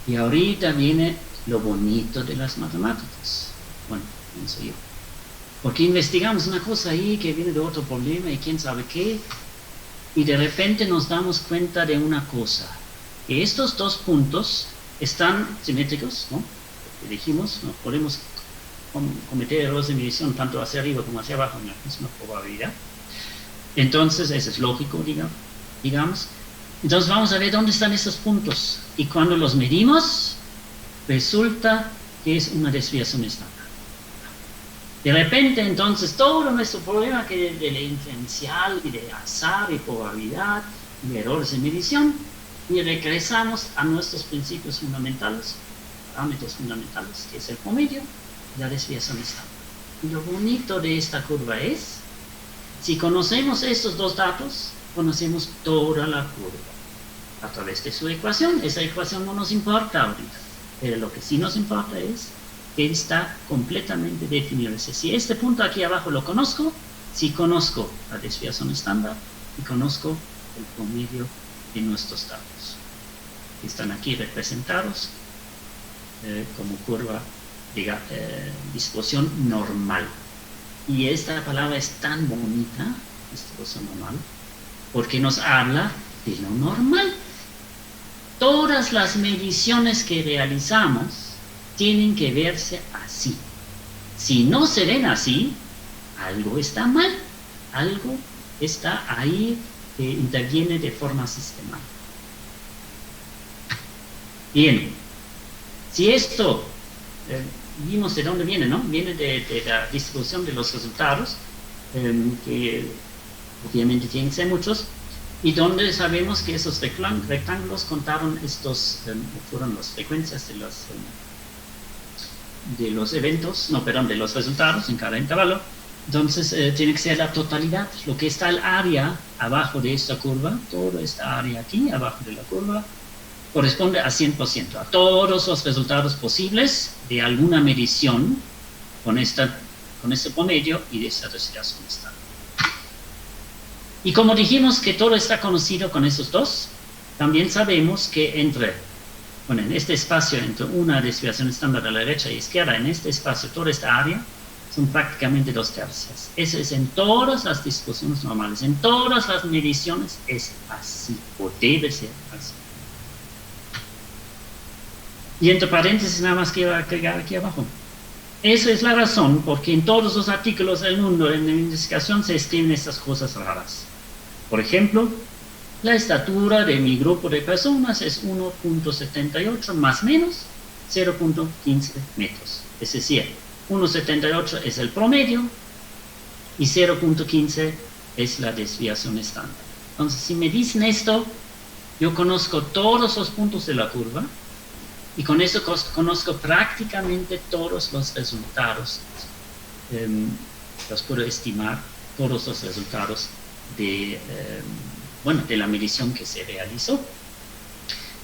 Y ahorita viene lo bonito de las matemáticas. Bueno, pienso yo. Porque investigamos una cosa ahí que viene de otro problema y quién sabe qué, y de repente nos damos cuenta de una cosa, que estos dos puntos están simétricos, ¿no? Porque dijimos, no podemos cometer errores de medición tanto hacia arriba como hacia abajo en la misma probabilidad. Entonces, eso es lógico, digamos. Entonces vamos a ver dónde están esos puntos. Y cuando los medimos, resulta que es una desviación estándar. De repente, entonces, todo nuestro problema que de la inferencial y de azar y probabilidad y errores de medición, y regresamos a nuestros principios fundamentales, parámetros fundamentales, que es el promedio y la desviación estándar. Y lo bonito de esta curva es, si conocemos estos dos datos, conocemos toda la curva a través de su ecuación. Esa ecuación no nos importa ahorita, pero lo que sí nos importa es que está completamente definido. Es decir, si este punto aquí abajo lo conozco, si conozco la desviación estándar y conozco el promedio de nuestros datos, que están aquí representados como curva de distribución normal. Y esta palabra es tan bonita, distribución normal, porque nos habla de lo normal. Todas las mediciones que realizamos tienen que verse así. Si no se ven así, algo está mal, algo está ahí que interviene de forma sistemática. Bien, si esto, vimos de dónde viene, ¿no? Viene de la distribución de los resultados, que obviamente tienen que ser muchos, y donde sabemos que esos rectángulos contaron fueron las frecuencias de los eventos, de los resultados en cada intervalo. Entonces tiene que ser la totalidad, lo que está el área abajo de esta curva, toda esta área aquí abajo de la curva, corresponde a 100%, a todos los resultados posibles de alguna medición con este promedio y de esta desviación estándar. Y como dijimos que todo está conocido con esos dos, también sabemos que en este espacio, entre una desviación estándar a la derecha y izquierda, en este espacio, toda esta área, son prácticamente 2/3. Eso es en todas las distribuciones normales, en todas las mediciones es así, o debe ser así. Y entre paréntesis nada más quiero agregar aquí abajo. Esa es la razón porque en todos los artículos del mundo en la investigación se escriben estas cosas raras. Por ejemplo, la estatura de mi grupo de personas es 1.78 más menos 0.15 metros. Es decir, 1.78 es el promedio y 0.15 es la desviación estándar. Entonces, si me dicen esto, yo conozco todos los puntos de la curva y con eso conozco prácticamente todos los resultados. Los puedo estimar, todos los resultados de la medición que se realizó.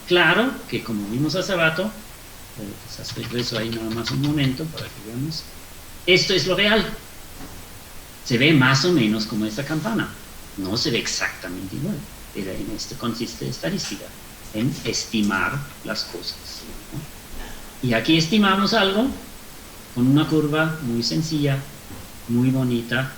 Claro que como vimos hace rato, quizás regreso ahí nada más un momento para que veamos, esto es lo real. Se ve más o menos como esta campana, no se ve exactamente igual, pero en esto consiste estadística, en estimar las cosas, ¿no? Y aquí estimamos algo con una curva muy sencilla, muy bonita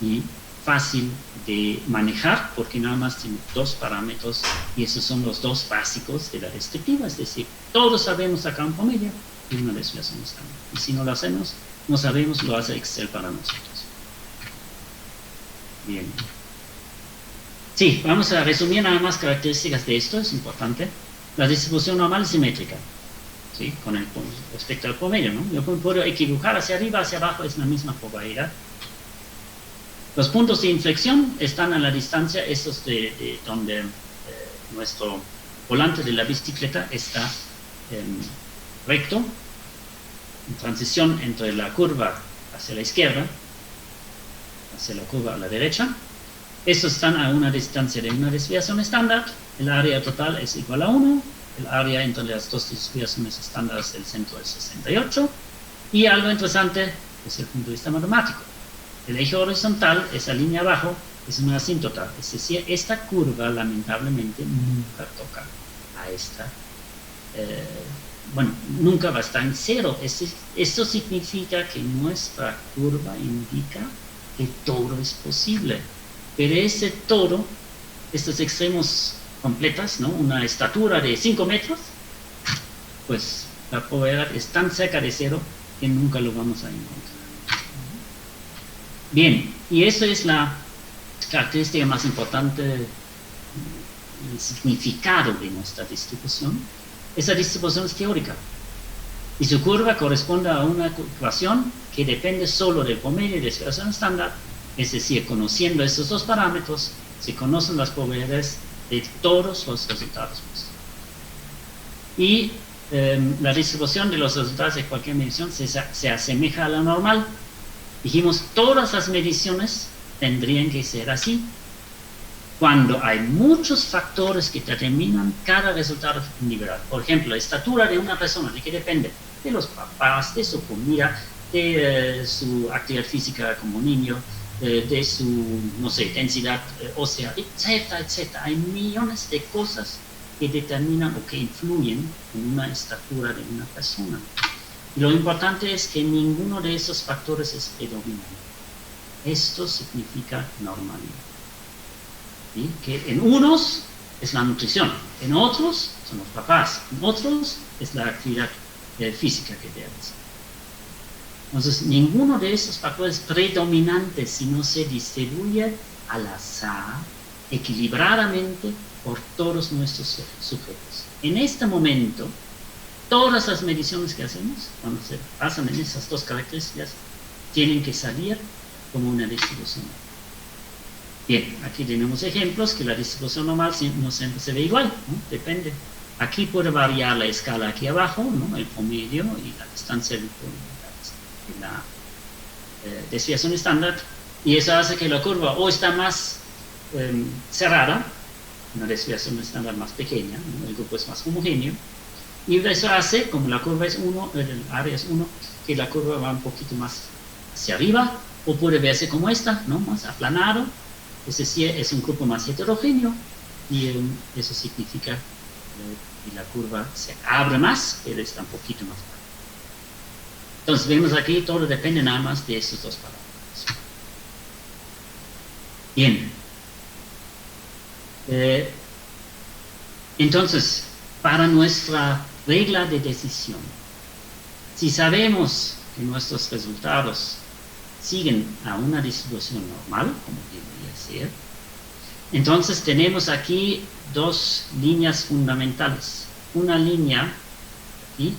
y fácil de manejar porque nada más tiene dos parámetros y esos son los dos básicos de la descriptiva, es decir, todos sabemos acá un promedio, de una desviación estándar. Y si no lo hacemos, no sabemos, lo hace Excel para nosotros. Bien. Sí, vamos a resumir nada más características de esto, es importante. La distribución normal es simétrica, ¿sí? Con respecto al promedio, ¿no? Yo puedo equivocar hacia arriba, hacia abajo, es la misma probabilidad. Los puntos de inflexión están a la distancia, estos de donde nuestro volante de la bicicleta está recto, en transición entre la curva hacia la izquierda, hacia la curva a la derecha. Estos están a una distancia de una desviación estándar, el área total es igual a 1, el área entre las dos desviaciones estándares del centro es 68, y algo interesante desde el punto de vista matemático. El eje horizontal, esa línea abajo, es una asíntota, es decir, esta curva lamentablemente nunca toca a esta, nunca va a estar en cero. Esto significa que nuestra curva indica que todo es posible, pero ese todo, estos extremos completos, ¿no? Una estatura de 5 metros, pues la probabilidad es tan cerca de cero que nunca lo vamos a encontrar. Bien, y eso es la característica más importante, el significado de nuestra distribución. Esa distribución es teórica y su curva corresponde a una ecuación que depende solo del promedio de desviación estándar, es decir, conociendo estos dos parámetros, se conocen las probabilidades de todos los resultados posibles. Y la distribución de los resultados de cualquier medición se asemeja a la normal. Dijimos, todas las mediciones tendrían que ser así. Cuando hay muchos factores que determinan cada resultado individual. Por ejemplo, la estatura de una persona, ¿de qué depende? De los papás, de su comida, de su actividad física como niño, de su, no sé, densidad ósea, etcétera, etcétera. Hay millones de cosas que determinan o que influyen en una estatura de una persona. Y lo importante es que ninguno de esos factores es predominante. Esto significa normalidad. ¿Sí? Que en unos es la nutrición, en otros son los papás, en otros es la actividad física que realizan. Entonces, ninguno de esos factores es predominante si no se distribuye al azar, equilibradamente por todos nuestros sujetos. En este momento, todas las mediciones que hacemos, cuando se basan en esas dos características, tienen que salir como una distribución. Bien, aquí tenemos ejemplos que la distribución normal no siempre se ve igual, ¿no? Depende. Aquí puede variar la escala aquí abajo, ¿no? El promedio y la distancia de la desviación estándar, y eso hace que la curva o está más cerrada, una desviación estándar más pequeña, ¿no? El grupo es más homogéneo, y eso hace, como la curva es 1, el área es 1, que la curva va un poquito más hacia arriba, o puede verse como esta, ¿no? Más aplanado, es decir, es un grupo más heterogéneo, y eso significa que la curva se abre más, pero está un poquito más baja. Entonces vemos aquí, todo depende nada más de esos dos parámetros. Bien. Entonces, para nuestra regla de decisión, si sabemos que nuestros resultados siguen a una distribución normal, como debería ser, entonces tenemos aquí dos líneas fundamentales. Una línea aquí,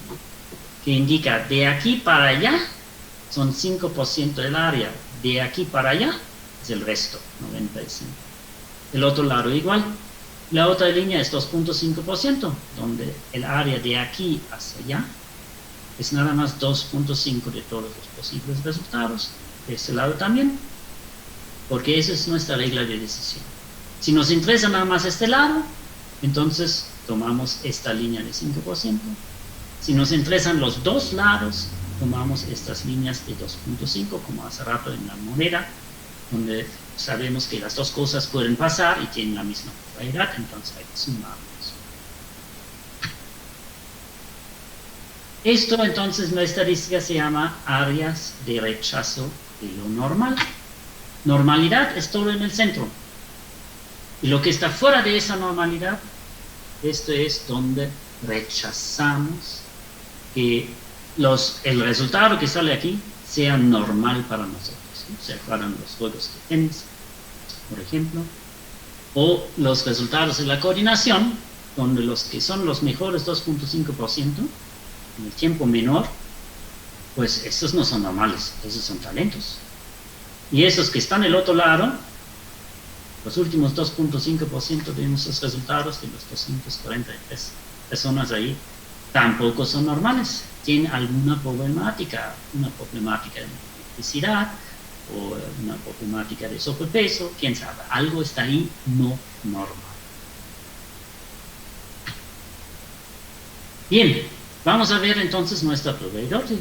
que indica de aquí para allá son 5% del área, de aquí para allá es el resto, 95%. El otro lado igual. La otra línea es 2.5%, donde el área de aquí hacia allá es nada más 2.5 de todos los posibles resultados. De este lado también, porque esa es nuestra regla de decisión. Si nos interesa nada más este lado, entonces tomamos esta línea de 5%. Si nos interesan los dos lados, tomamos estas líneas de 2.5, como hace rato en la moneda, donde sabemos que las dos cosas pueden pasar y tienen la misma probabilidad, entonces hay que sumarlos. Esto entonces, la estadística se llama áreas de rechazo de lo normal. Normalidad es todo en el centro. Y lo que está fuera de esa normalidad, esto es donde rechazamos que el resultado que sale aquí sea normal para nosotros, ¿no? Se acuerdan los juegos de tenis, por ejemplo, o los resultados de la coordinación, donde los que son los mejores 2.5% en el tiempo menor, pues estos no son normales, esos son talentos. Y esos que están del otro lado, los últimos 2.5% de nuestros resultados, de los 243 personas ahí, tampoco son normales, tienen alguna problemática, una problemática de electricidad, o una problemática de sobrepeso, quién sabe, algo está ahí no normal. Bien, vamos a ver entonces nuestra proveedor de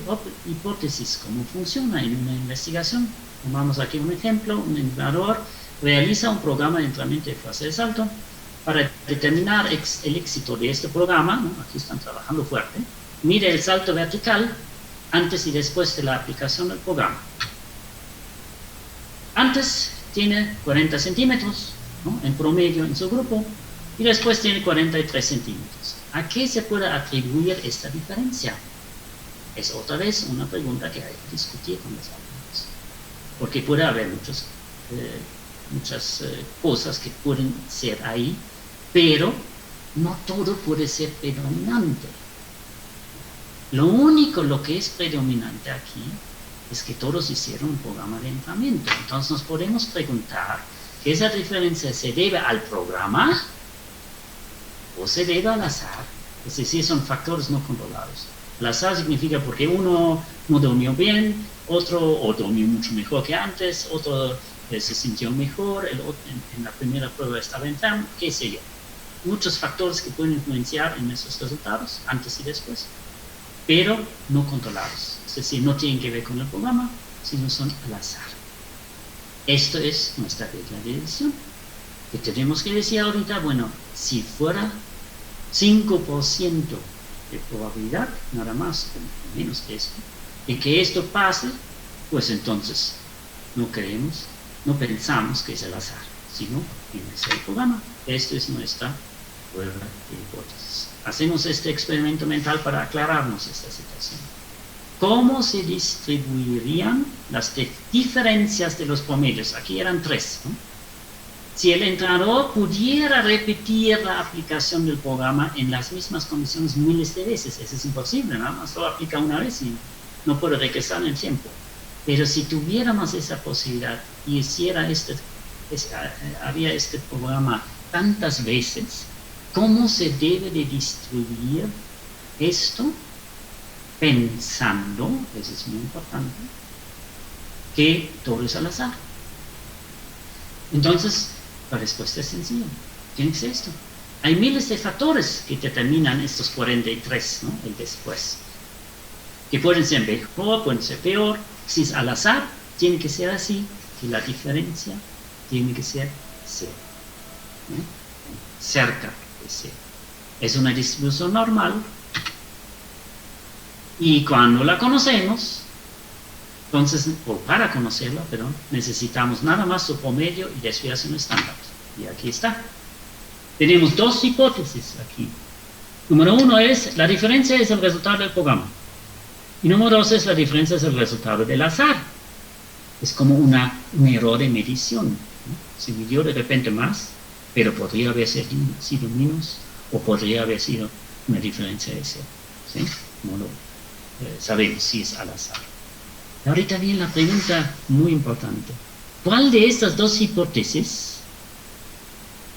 hipótesis, cómo funciona en una investigación. Tomamos aquí un ejemplo, un entrenador realiza un programa de entrenamiento de fase de salto. Para determinar el éxito de este programa, ¿no? Aquí están trabajando fuerte, mide el salto vertical antes y después de la aplicación del programa. Antes tiene 40 centímetros, ¿no? En promedio en su grupo, y después tiene 43 centímetros. ¿A qué se puede atribuir esta diferencia? Es otra vez una pregunta que hay que discutir con los alumnos, porque puede haber muchas cosas que pueden ser ahí, pero no todo puede ser predominante. Lo que es predominante aquí es que todos hicieron un programa de entrenamiento. Entonces nos podemos preguntar que esa diferencia se debe al programa o se debe al azar. Es decir, son factores no controlados. El azar significa porque uno no durmió bien, otro o durmió mucho mejor que antes, otro se sintió mejor, el otro en la primera prueba estaba enfermo, qué sé yo. Muchos factores que pueden influenciar en esos resultados, antes y después, pero no controlados. Es decir, no tienen que ver con el programa, sino son al azar. Esto es nuestra regla de decisión. Que tenemos que decir ahorita, bueno, si fuera 5% de probabilidad, nada más, o menos que esto, de que esto pase, pues entonces no creemos, no pensamos que es el azar, sino que es el programa. Esto es nuestra prueba de hipótesis. Hacemos este experimento mental para aclararnos esta situación. ¿Cómo se distribuirían las diferencias de los promedios? Aquí eran 3, ¿no? Si el entrenador pudiera repetir la aplicación del programa en las mismas condiciones miles de veces, eso es imposible, nada más lo aplica una vez y no puede regresar en el tiempo. Pero si tuviéramos esa posibilidad y había este programa tantas veces, ¿cómo se debe de distribuir esto? Pensando, eso es muy importante, que todo es al azar. Entonces, la respuesta es sencilla. Tiene que ser esto. Hay miles de factores que determinan estos 43, ¿no? El después. Que pueden ser mejor, pueden ser peor. Si es al azar, tiene que ser así, que la diferencia tiene que ser cero, ¿no? Cerca de cero. Es una distribución normal. Y cuando la conocemos, entonces, o para conocerla, necesitamos nada más su promedio y desviación estándar. Y aquí está. Tenemos 2 hipótesis aquí. Número 1 es, la diferencia es el resultado del programa. Y número 2 es, la diferencia es el resultado del azar. Es como un error de medición, ¿no? Se midió de repente más, pero podría haber sido menos, o podría haber sido una diferencia de cero, ¿sí? No lo sabemos si es al azar. Ahorita viene la pregunta muy importante. ¿Cuál de estas 2 hipótesis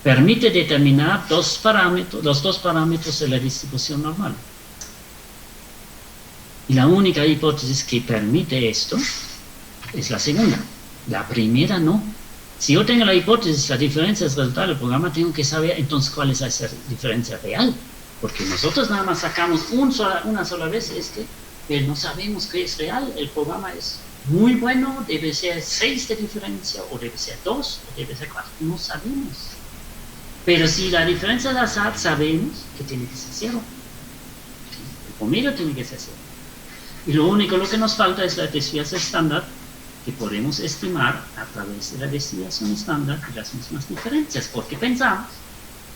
permite determinar los 2 parámetros de la distribución normal? Y la única hipótesis que permite esto es la segunda. La primera no. Si yo tengo la hipótesis, la diferencia es el resultado del programa, tengo que saber entonces cuál es esa diferencia real. Porque nosotros nada más sacamos una sola vez pero no sabemos qué es real. El programa es muy bueno, debe ser 6 de diferencia, o debe ser 2, o debe ser 4, no sabemos. Pero si la diferencia es azar, sabemos que tiene que ser 0. El promedio tiene que ser 0. Y lo que nos falta es la desviación estándar, que podemos estimar a través de la desviación estándar de las mismas diferencias, porque pensamos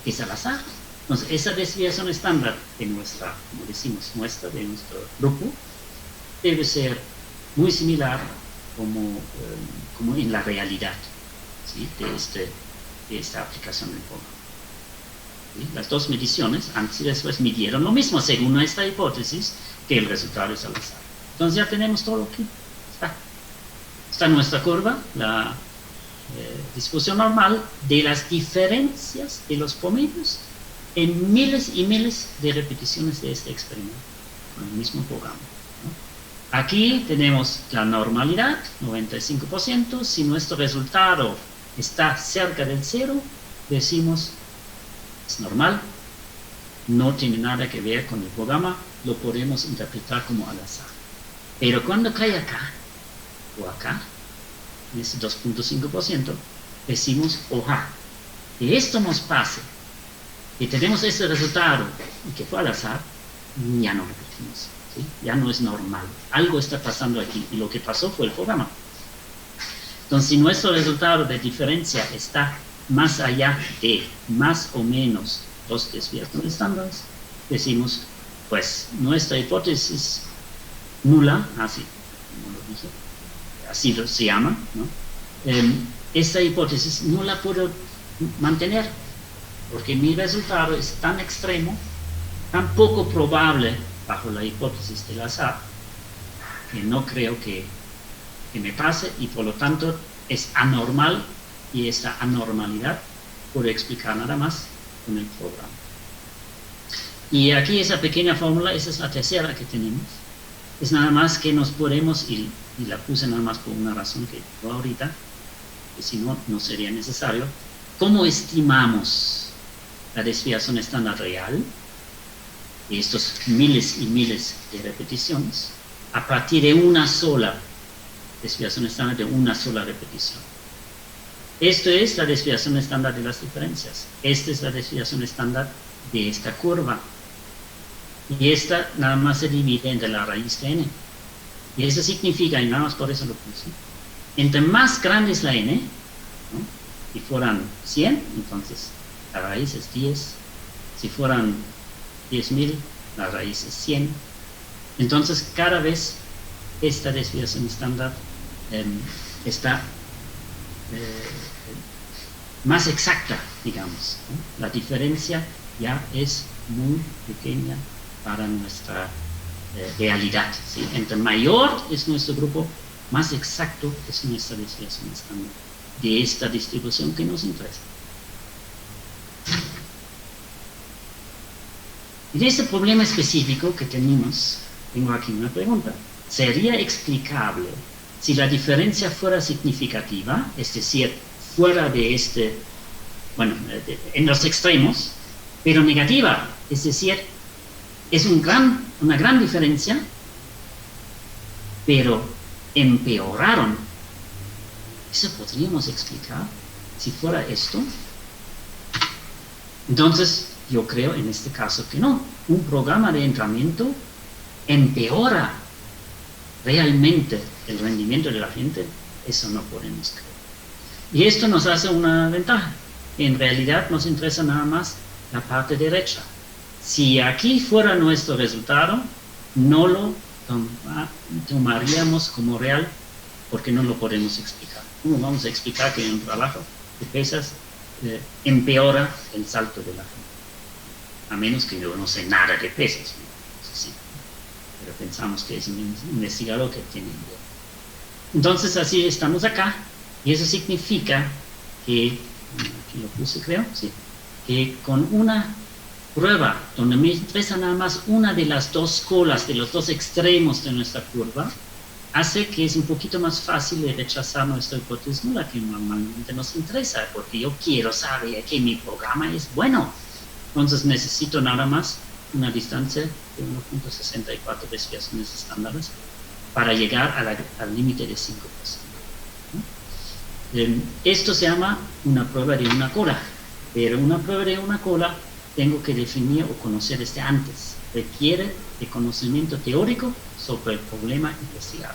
que es al azar. Entonces, esa desviación estándar de nuestra, como decimos, de nuestro grupo, debe ser muy similar como en la realidad, ¿sí? de esta aplicación del programa. ¿Sí? Las dos mediciones, antes y después, midieron lo mismo, según nuestra hipótesis, que el resultado es al azar. Entonces ya tenemos todo aquí. Está nuestra curva, la distribución normal de las diferencias de los promedios en miles y miles de repeticiones de este experimento, con el mismo programa, ¿no? Aquí tenemos la normalidad, 95%. Si nuestro resultado está cerca del 0, decimos es normal, no tiene nada que ver con el programa, lo podemos interpretar como al azar. Pero cuando cae acá, o acá, en ese 2.5%, decimos, ojalá, que esto nos pase, que tenemos este resultado y que fue al azar, ya no repetimos, ¿sí? Ya no es normal, algo está pasando aquí, y lo que pasó fue el programa. Entonces, si nuestro resultado de diferencia está más allá de más o menos 2 desviaciones estándares, decimos, pues nuestra hipótesis nula, así como lo dije, así se llama, ¿no? Esta hipótesis no la puedo mantener, porque mi resultado es tan extremo, tan poco probable bajo la hipótesis del azar, que no creo que me pase, y por lo tanto es anormal, y esta anormalidad puedo explicar nada más con el programa. Y aquí esa pequeña fórmula, esa es la tercera que tenemos, es nada más que nos podemos, y la puse nada más por una razón que digo ahorita, que si no, no sería necesario. ¿Cómo estimamos la desviación estándar real de estos miles y miles de repeticiones a partir de una sola desviación estándar, de una sola repetición? Esto es la desviación estándar de las diferencias. Esta es la desviación estándar de esta curva. Y esta nada más se divide entre la raíz de n. Y eso significa, y nada más por eso lo puse, entre más grande es la n, ¿no? Si fueran 100, entonces la raíz es 10. Si fueran 10.000, la raíz es 100. Entonces, cada vez esta desviación estándar está más exacta, digamos, ¿no? La diferencia ya es muy pequeña para nuestra realidad, ¿sí? Entre mayor es nuestro grupo, más exacto es nuestra desviación estándar de esta distribución que nos interesa. En este problema específico que tengo aquí una pregunta. ¿Sería explicable si la diferencia fuera significativa, es decir, fuera de en los extremos, pero negativa, es decir, es una gran diferencia, pero empeoraron? ¿Eso podríamos explicar si fuera esto? Entonces, yo creo en este caso que no. Un programa de entrenamiento empeora realmente el rendimiento de la gente. Eso no podemos creer. Y esto nos hace una ventaja. En realidad nos interesa nada más la parte derecha. Si aquí fuera nuestro resultado, no lo tomaríamos como real, porque no lo podemos explicar. ¿Cómo vamos a explicar que en un trabajo de pesas empeora el salto de la gente? A menos que yo no sé nada de pesas, ¿no? Sí, pero pensamos que es un investigador que tiene idea. Entonces así estamos acá, y eso significa que, aquí lo puse creo, sí, que con una prueba donde me interesa nada más una de las dos colas, de los dos extremos de nuestra curva, hace que es un poquito más fácil de rechazar nuestra hipótesis nula, que normalmente nos interesa, porque yo quiero saber que mi programa es bueno. Entonces necesito nada más una distancia de 1.64 desviaciones estándares para llegar al límite de 5%. ¿No? Esto se llama una prueba de una cola, pero una prueba de una cola tengo que definir o conocer desde antes. Requiere de conocimiento teórico sobre el problema investigado.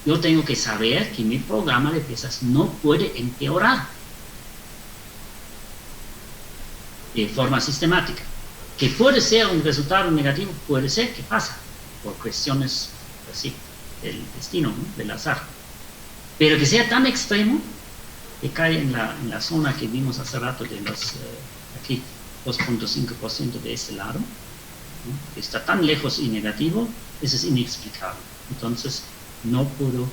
Yo tengo que saber que mi programa de pesas no puede empeorar de forma sistemática. Que puede ser un resultado negativo, puede ser que pasa, por cuestiones así, del destino, ¿no? Del azar. Pero que sea tan extremo que cae en la zona que vimos hace rato de los, aquí, 2.5% de este lado, ¿no? Que está tan lejos y negativo, eso es inexplicable. Entonces, no puedo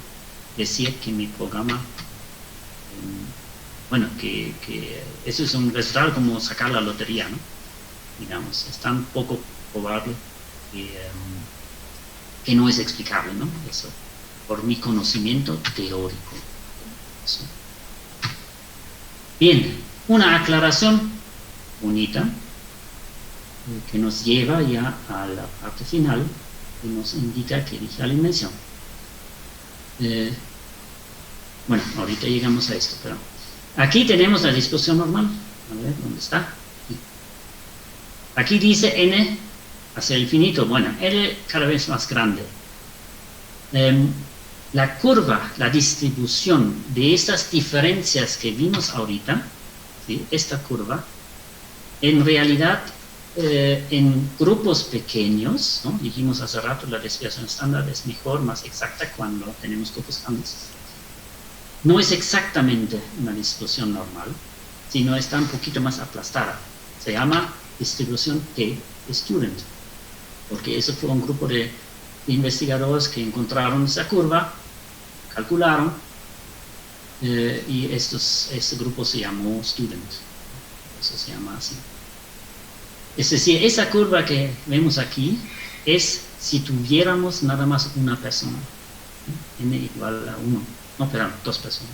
decir que mi programa, que eso es un resultado como sacar la lotería, ¿no? Digamos, es tan poco probable que no es explicable, ¿no? Eso, por mi conocimiento teórico. Eso. Bien, una aclaración bonita que nos lleva ya a la parte final, que nos indica que dije la invención. Ahorita llegamos a esto, pero aquí tenemos la disposición normal. A ver, ¿dónde está? Aquí dice n hacia el infinito. Bueno, n cada vez más grande. La curva, la distribución de estas diferencias que vimos ahorita, ¿sí? Esta curva, en realidad, en grupos pequeños, ¿no? Dijimos hace rato, la desviación estándar es mejor, más exacta cuando tenemos grupos grandes. No es exactamente una distribución normal, sino está un poquito más aplastada. Se llama distribución T-student, porque eso fue un grupo de investigadores que encontraron esa curva, calcularon, y este grupo se llamó student. Eso se llama así. Es decir, esa curva que vemos aquí es si tuviéramos nada más una persona, n igual a 1, no, perdón, 2 personas,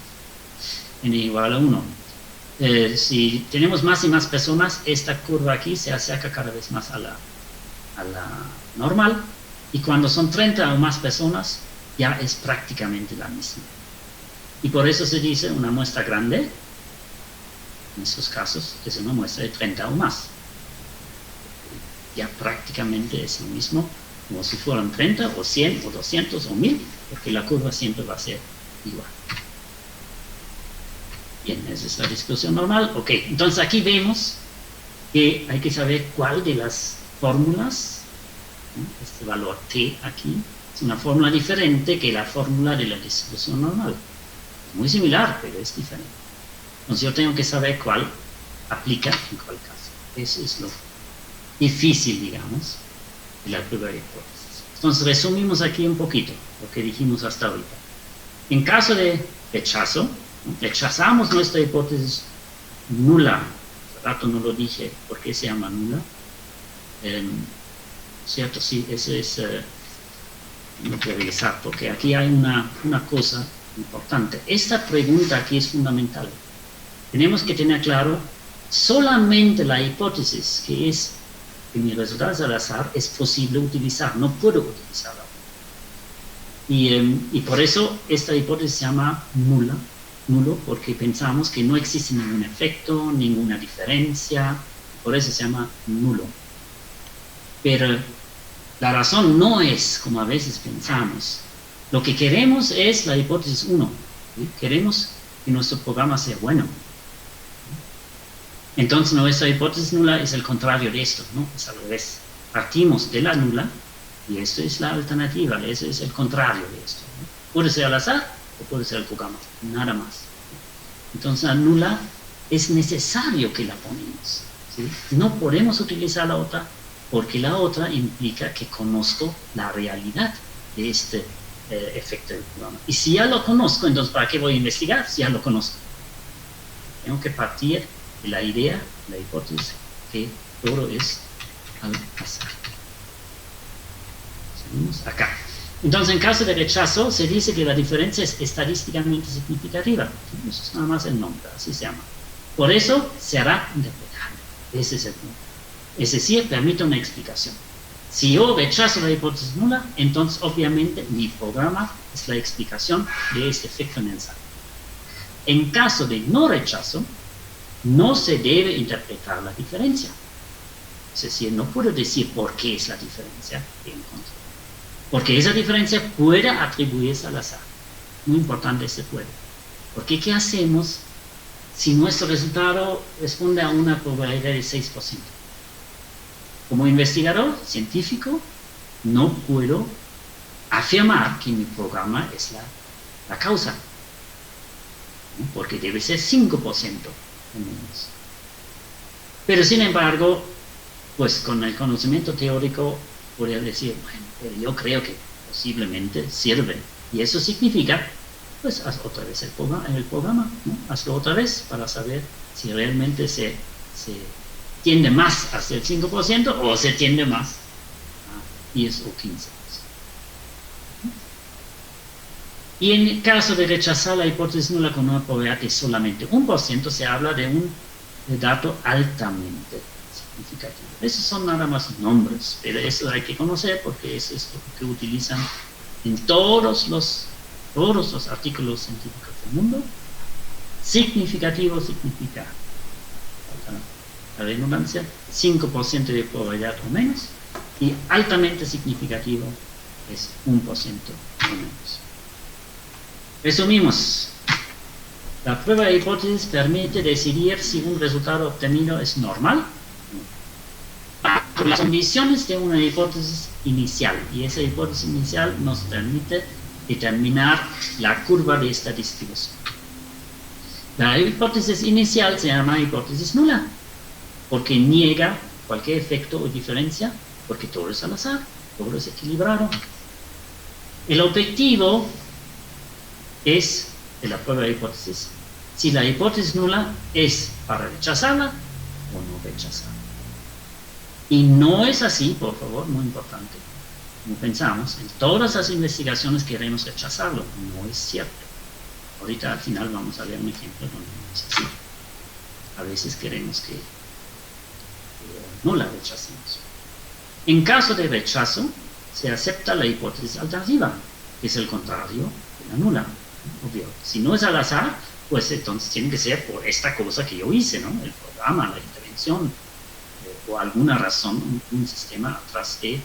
n igual a 1. Si tenemos más y más personas, esta curva aquí se acerca cada vez más a la normal, y cuando son 30 o más personas, ya es prácticamente la misma. Y por eso se dice una muestra grande, en estos casos, es una muestra de 30 o más. Ya prácticamente es lo mismo, como si fueran 30 o 100 o 200 o 1000, porque la curva siempre va a ser igual. Bien, esa es la distribución normal. Ok, entonces aquí vemos que hay que saber cuál de las fórmulas, ¿no? Este valor t aquí, es una fórmula diferente que la fórmula de la distribución normal. Es muy similar, pero es diferente. Entonces yo tengo que saber cuál aplica en cuál caso. Eso es lo difícil, digamos, de la prueba de hipótesis. Entonces resumimos aquí un poquito lo que dijimos hasta ahorita. En caso de rechazo, ¿no? Rechazamos nuestra hipótesis nula. Hace rato no lo dije, ¿por qué se llama nula? Cierto, sí, eso es, tengo que revisar, porque aquí hay una cosa importante. Esta pregunta aquí es fundamental. Tenemos que tener claro, solamente la hipótesis que es que mi resultado es al azar es posible utilizar, no puedo utilizarla. Y por eso esta hipótesis se llama nulo, porque pensamos que no existe ningún efecto, ninguna diferencia, por eso se llama nulo. Pero la razón no es como a veces pensamos. Lo que queremos es la hipótesis 1. ¿Sí? Queremos que nuestro programa sea bueno. Entonces nuestra hipótesis nula es el contrario de esto, ¿no? Es al revés. Partimos de la nula y esto es la alternativa, eso es el contrario de esto, ¿no? Puede ser al azar o puede ser el programa, nada más. Entonces la nula es necesario que la ponemos, ¿sí? No podemos utilizar la otra porque la otra implica que conozco la realidad de este efecto del programa. Y si ya lo conozco, entonces ¿para qué voy a investigar si ya lo conozco? Tengo que partir de la idea, la hipótesis, que todo es al azar. Seguimos acá. Entonces, en caso de rechazo, se dice que la diferencia es estadísticamente significativa. Eso es nada más el nombre, así se llama. Por eso, será interpretable. Ese es el punto. Es decir, permite una explicación. Si yo rechazo la hipótesis nula, entonces, obviamente, mi programa es la explicación de este efecto en el azar. En caso de no rechazo, no se debe interpretar la diferencia. Es decir, no puedo decir por qué es la diferencia que encontré. Porque esa diferencia puede atribuirse al azar. Muy importante se puede. Porque ¿qué hacemos si nuestro resultado responde a una probabilidad de 6%? Como investigador científico, no puedo afirmar que mi programa es la causa, ¿no? Porque debe ser 5% o menos. Pero sin embargo, pues con el conocimiento teórico podría decir, bueno, pero yo creo que posiblemente sirve. Y eso significa, pues haz otra vez el programa, ¿no? Hazlo otra vez para saber si realmente se tiende más hacia el 5% o se tiende más a 10 o 15%. Y en el caso de rechazar la hipótesis nula con una probabilidad de solamente 1%, se habla de un dato altamente significativo. Esos son nada más nombres, pero eso hay que conocer porque eso es lo que utilizan en todos los artículos científicos del mundo. Significativo significa, la redundancia, 5% de probabilidad o menos, y altamente significativo es 1% o menos. Resumimos. La prueba de hipótesis permite decidir si un resultado obtenido es normal bajo las condiciones de una hipótesis inicial, y esa hipótesis inicial nos permite determinar la curva de esta distribución. La hipótesis inicial se llama hipótesis nula, porque niega cualquier efecto o diferencia, porque todo es al azar, todo es equilibrado. El objetivo es de la prueba de hipótesis si la hipótesis nula es para rechazarla o no rechazarla. Y no es así, por favor, muy importante. Como pensamos, en todas las investigaciones queremos rechazarlo, no es cierto. Ahorita al final vamos a ver un ejemplo donde no es así. A veces queremos que no la rechacemos. En caso de rechazo, se acepta la hipótesis alternativa, que es el contrario de la nula. Obvio. Si no es al azar, pues entonces tiene que ser por esta cosa que yo hice, ¿no? El programa, la intervención, o alguna razón, un sistema atrás de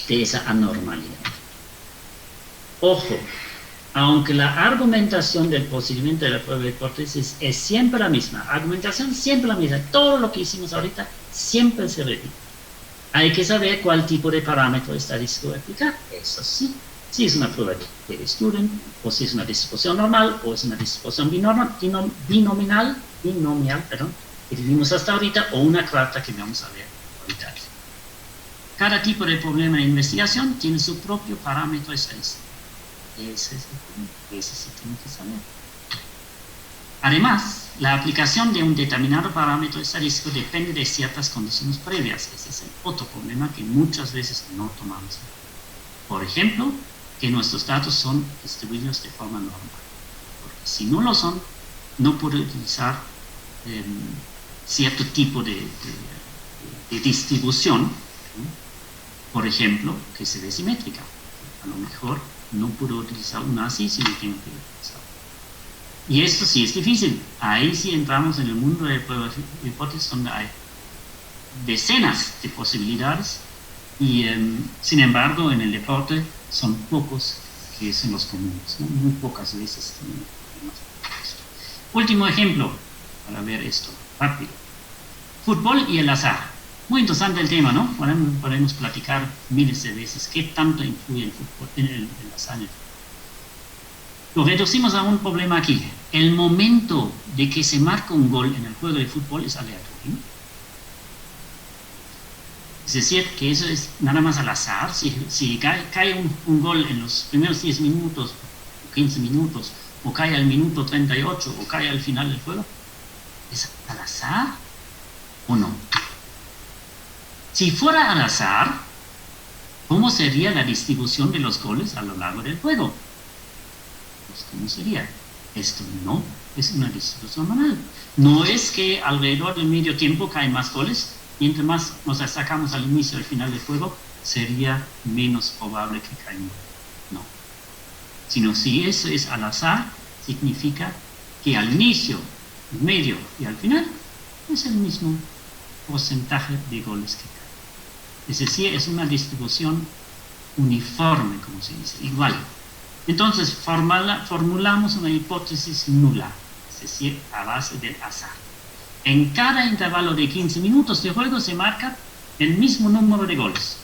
esa anormalidad. Ojo, aunque la argumentación del procedimiento de la prueba de hipótesis es siempre la misma, argumentación siempre la misma, todo lo que hicimos ahorita siempre se repite. Hay que saber cuál tipo de parámetro estadístico aplicar, eso sí. Si es una prueba de Student, o si es una distribución normal, o es una distribución binomial, que vimos hasta ahorita, o una cuarta que vamos a ver ahorita. Cada tipo de problema de investigación tiene su propio parámetro estadístico. Ese sí tiene que saber. Además, la aplicación de un determinado parámetro estadístico depende de ciertas condiciones previas. Ese es el otro problema que muchas veces no tomamos. Por ejemplo, que nuestros datos son distribuidos de forma normal. Porque si no lo son, no puedo utilizar cierto tipo de distribución, ¿no? Por ejemplo, que se ve simétrica. A lo mejor no puedo utilizar una así, sino tengo que utilizar. Y esto sí es difícil. Ahí sí entramos en el mundo de pruebas de hipótesis, donde hay decenas de posibilidades, y sin embargo en el deporte son pocos que son los comunes, ¿no? Muy pocas veces. Último ejemplo para ver esto rápido: fútbol y el azar. Muy interesante el tema, ¿no? Podemos platicar miles de veces qué tanto influye el fútbol en el azar. Lo reducimos a un problema aquí. El momento de que se marca un gol en el juego de fútbol es aleatorio, ¿no? Es decir, que eso es nada más al azar. Si cae un gol en los primeros 10 minutos, o 15 minutos, o cae al minuto 38, o cae al final del juego, ¿es al azar o no? Si fuera al azar, ¿cómo sería la distribución de los goles a lo largo del juego? Pues, ¿cómo sería? Esto no es una distribución normal. No es que alrededor del medio tiempo caen más goles, y entre más nos sacamos al inicio y al final del juego, sería menos probable que caigan. No. Sino si eso es al azar, significa que al inicio, al medio y al final es el mismo porcentaje de goles que caen. Es decir, es una distribución uniforme, como se dice, igual. Entonces, formulamos una hipótesis nula, es decir, a base del azar. En cada intervalo de 15 minutos de juego se marca el mismo número de goles.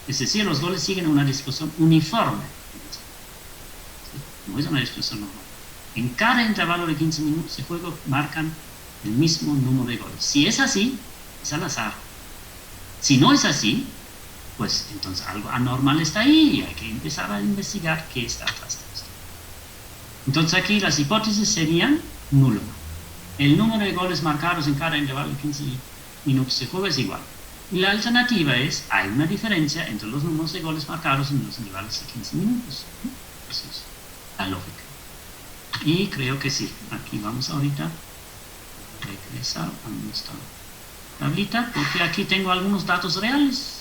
Es decir, los goles siguen una distribución uniforme. No es una distribución normal. En cada intervalo de 15 minutos de juego marcan el mismo número de goles. Si es así, es al azar. Si no es así, pues entonces algo anormal está ahí y hay que empezar a investigar qué está atrás de esto. Entonces aquí las hipótesis serían nulo. El número de goles marcados en cada intervalo de 15 minutos de juego es igual. Y la alternativa es, hay una diferencia entre los números de goles marcados en los intervalos de 15 minutos. Esa es la lógica. Y creo que sí. Aquí vamos ahorita a regresar a nuestra tablita, porque aquí tengo algunos datos reales.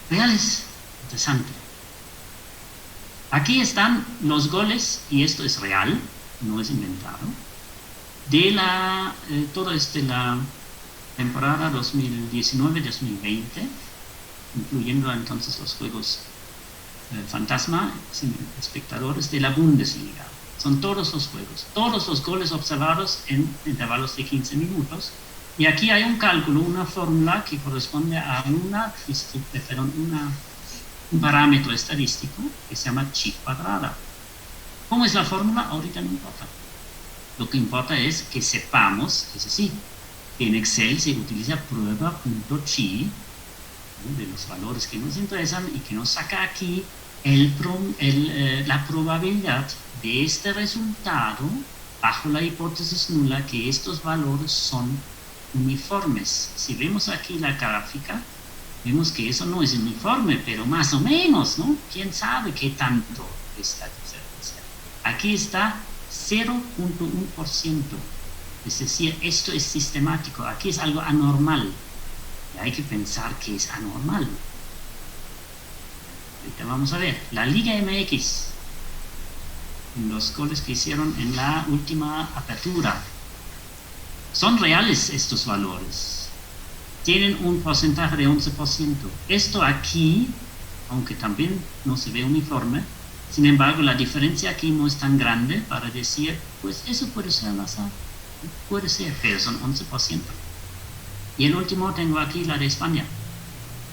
Reales. Interesante. Aquí están los goles, y esto es real, no es inventado, de la temporada 2019-2020, incluyendo entonces los juegos fantasma, sin espectadores, de la Bundesliga. Son todos los juegos, todos los goles observados en intervalos de 15 minutos. Y aquí hay un cálculo, una fórmula que corresponde a un parámetro estadístico que se llama chi cuadrada. ¿Cómo es la fórmula? Ahorita no importa. Lo que importa es que sepamos, es decir, que en Excel se utiliza prueba.chi de los valores que nos interesan y que nos saca aquí la probabilidad de este resultado bajo la hipótesis nula que estos valores son uniformes. Si vemos aquí la gráfica, vemos que eso no es uniforme, pero más o menos, ¿no? ¿Quién sabe qué tanto está diferencia? Aquí está 0.1%. Es decir, esto es sistemático. Aquí es algo anormal. Y hay que pensar que es anormal. Ahorita vamos a ver. La Liga MX, en los goles que hicieron en la última apertura, son reales estos valores. Tienen un porcentaje de 11%. Esto aquí, aunque también no se ve uniforme, sin embargo la diferencia aquí no es tan grande para decir, pues eso puede ser al azar. Puede ser, pero son 11%. Y el último tengo aquí la de España.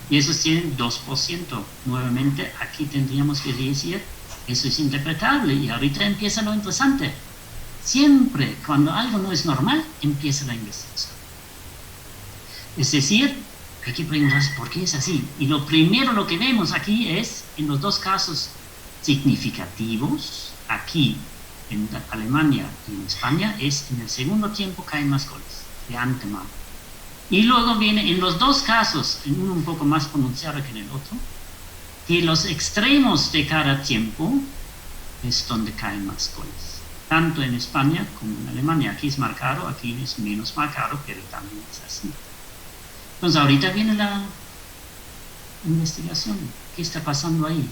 Y esos tienen 2%. Nuevamente aquí tendríamos que decir, eso es interpretable. Y ahorita empieza lo interesante. Siempre cuando algo no es normal, empieza la investigación. Es decir, hay que preguntarse por qué es así. Y lo primero lo que vemos aquí es, en los dos casos significativos, aquí en Alemania y en España, es en el segundo tiempo caen más goles, de antemano. Y luego viene en los dos casos, en uno un poco más pronunciado que en el otro, que los extremos de cada tiempo es donde caen más goles. Tanto en España como en Alemania. Aquí es marcado, aquí es menos marcado, pero también es así. Entonces ahorita viene la investigación. ¿Qué está pasando ahí?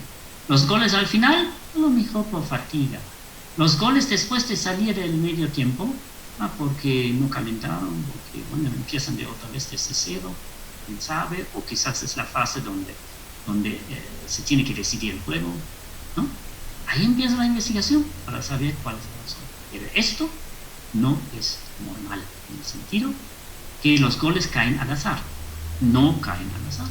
Los goles al final, a lo mejor por fatiga. Los goles después de salir del medio tiempo, porque no calentaron, porque bueno, empiezan de otra vez desde cero, quién sabe, o quizás es la fase donde se tiene que decidir el juego, ¿no? Ahí empieza la investigación para saber cuál es la razón. Pero esto no es normal, en el sentido que los goles caen al azar. No caen al azar,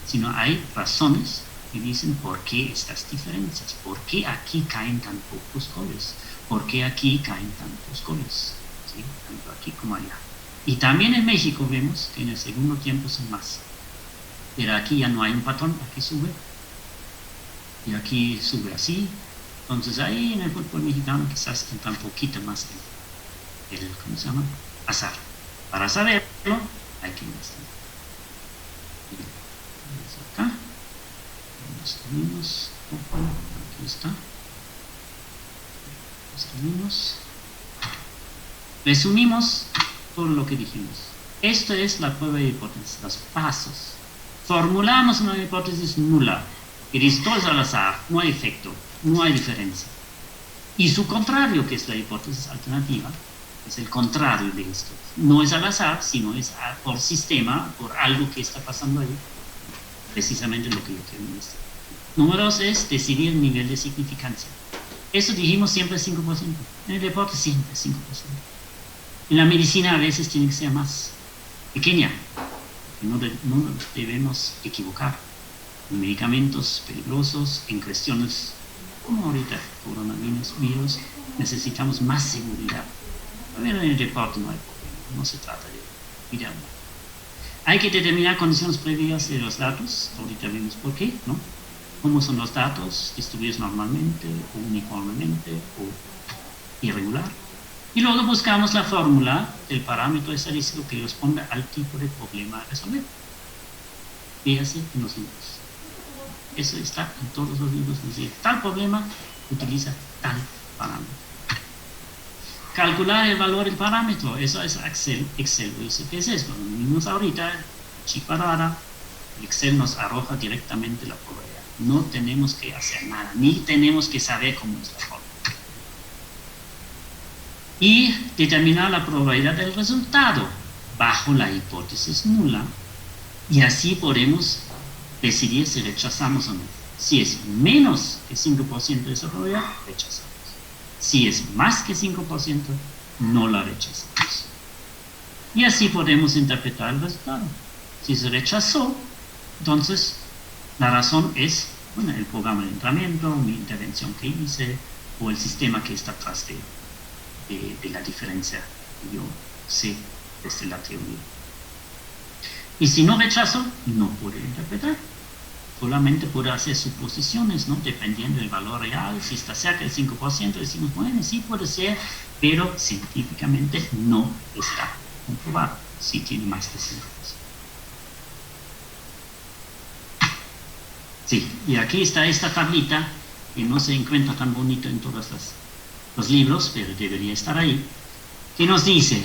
sino hay razones que dicen por qué estas diferencias, por qué aquí caen tan pocos goles, por qué aquí caen tantos goles, ¿sí? Tanto aquí como allá. Y también en México vemos que en el segundo tiempo son más, pero aquí ya no hay un patrón, aquí sube y aquí sube así. Entonces ahí en el fútbol mexicano quizás entra un poquito más el ¿cómo se llama? Azar. Para saberlo hay que investigar. Acá tenemos, aquí está, resumimos todo lo que dijimos. Esto es la prueba de hipótesis, los pasos. Formulamos una hipótesis nula, que dice todo es al azar, no hay efecto, no hay diferencia. Y su contrario, que es la hipótesis alternativa, es el contrario de esto. No es al azar, sino es por sistema, por algo que está pasando ahí. Precisamente lo que yo quiero investigar. Número 2 es decidir el nivel de significancia. Eso dijimos siempre 5%. En el deporte siempre 5%. En la medicina a veces tiene que ser más pequeña. que no debemos equivocar. En medicamentos peligrosos, en cuestiones como ahorita, coronavirus, necesitamos más seguridad. A ver, en el reporte no hay problema, no se trata de cuidar. Hay que determinar condiciones previas de los datos, ahorita vemos por qué, ¿no? Cómo son los datos, distribuidos normalmente, o uniformemente, o irregular. Y luego buscamos la fórmula del parámetro estadístico que responda al tipo de problema a resolver. Fíjese en los libros. Eso está en todos los libros. Dice, tal problema utiliza tal parámetro. Calcular el valor del parámetro, eso es Excel o SPSS. Cuando vimos ahorita, Chiquarara, Excel nos arroja directamente la probabilidad. No tenemos que hacer nada, ni tenemos que saber cómo es la fórmula. Y determinar la probabilidad del resultado bajo la hipótesis nula, y así podemos decidir si rechazamos o no. Si es menos que 5% de esa probabilidad, rechazamos. Si es más que 5%, no la rechazamos. Y así podemos interpretar el resultado. Si se rechazó, entonces la razón es, bueno, el programa de entrenamiento, mi intervención que hice, o el sistema que está atrás de la diferencia que yo sé desde la teoría. Y si no rechazo, no puedo interpretar. Solamente puedo hacer suposiciones, ¿no? Dependiendo del valor real. Si está cerca del 5%, decimos, bueno, sí puede ser, pero científicamente no está comprobado si tiene más de 5%. Sí, y aquí está esta tablita, que no se encuentra tan bonita en todos los libros, pero debería estar ahí, que nos dice,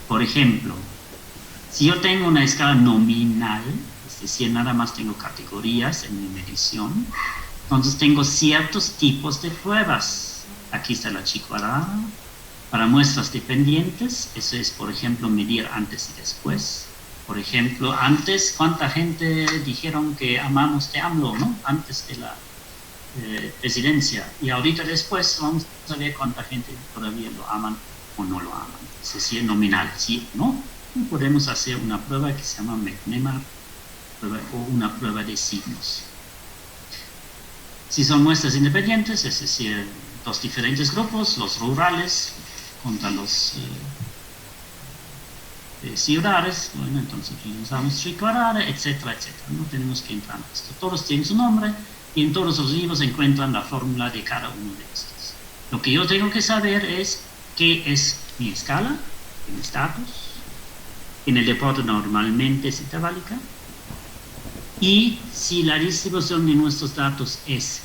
por ejemplo, si yo tengo una escala nominal, es decir, nada más tengo categorías en mi medición, entonces tengo ciertos tipos de pruebas. Aquí está la Chiquarara. Para muestras dependientes, eso es, por ejemplo, medir antes y después. Por ejemplo, antes, ¿cuánta gente dijeron que amamos de AMLO, ¿no? Antes de la presidencia. Y ahorita después vamos a ver cuánta gente todavía lo aman o no lo aman. Es decir, nominal, ¿sí? ¿No? Y podemos hacer una prueba que se llama McNemar, o una prueba de signos. Si son muestras independientes, es decir, dos diferentes grupos, los rurales contra los ciudades, bueno, entonces utilizamos Chiquarara, etcétera, etcétera. No tenemos que entrar en esto. Todos tienen su nombre y en todos los libros se encuentran la fórmula de cada uno de estos. Lo que yo tengo que saber es qué es mi escala, mi estatus. En el deporte normalmente es intervalica. Y si la distribución de nuestros datos es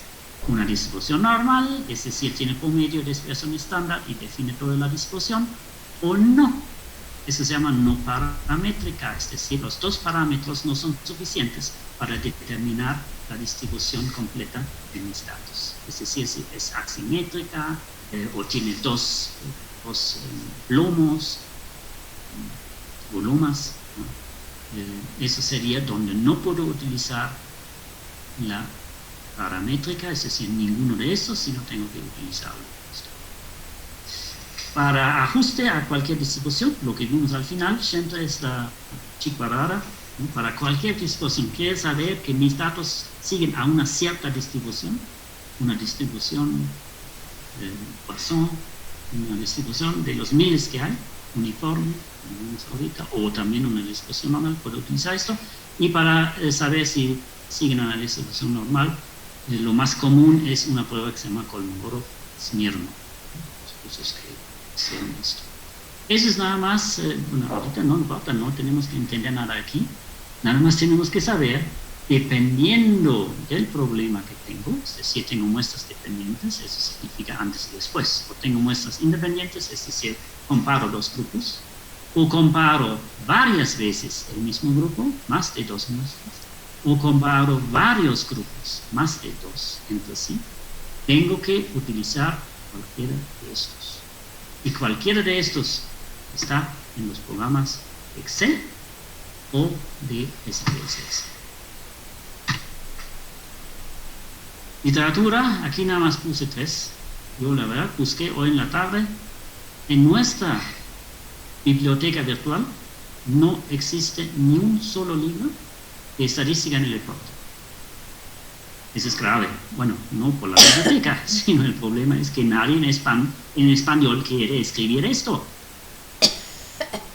una distribución normal, es decir, tiene promedio de desviación estándar y define toda la distribución, o no. Eso se llama no paramétrica, es decir, los dos parámetros no son suficientes para determinar la distribución completa de mis datos. Es decir, si es asimétrica o tiene dos lomos, volumas, ¿no? Eso sería donde no puedo utilizar la paramétrica, es decir, ninguno de estos, sino tengo que utilizarlo. Para ajuste a cualquier distribución, lo que vimos al final, siempre es la Chiquarara, ¿no? Para cualquier distribución, quiere saber que mis datos siguen a una cierta distribución, una distribución Poisson, una distribución de los miles que hay, uniforme, ahorita, o también una distribución normal, puedo utilizar esto. Y para saber si siguen a la distribución normal, lo más común es una prueba que se llama Kolmogorov-Smirnov. Eso es nada más, bueno, ahorita no importa, no tenemos que entender nada aquí, nada más tenemos que saber, dependiendo del problema que tengo, es decir, tengo muestras dependientes, eso significa antes y después, o tengo muestras independientes, es decir, comparo dos grupos, o comparo varias veces el mismo grupo, más de dos muestras, o comparo varios grupos, más de dos entre sí, tengo que utilizar cualquiera de estos. Y cualquiera de estos está en los programas Excel o de SPSS. Literatura, aquí nada más puse 3. Yo la verdad busqué hoy en la tarde en nuestra biblioteca virtual, no existe ni un solo libro de estadística en el deporte. Eso es grave. Bueno, no por la biblioteca, sino el problema es que nadie en español quiere escribir esto.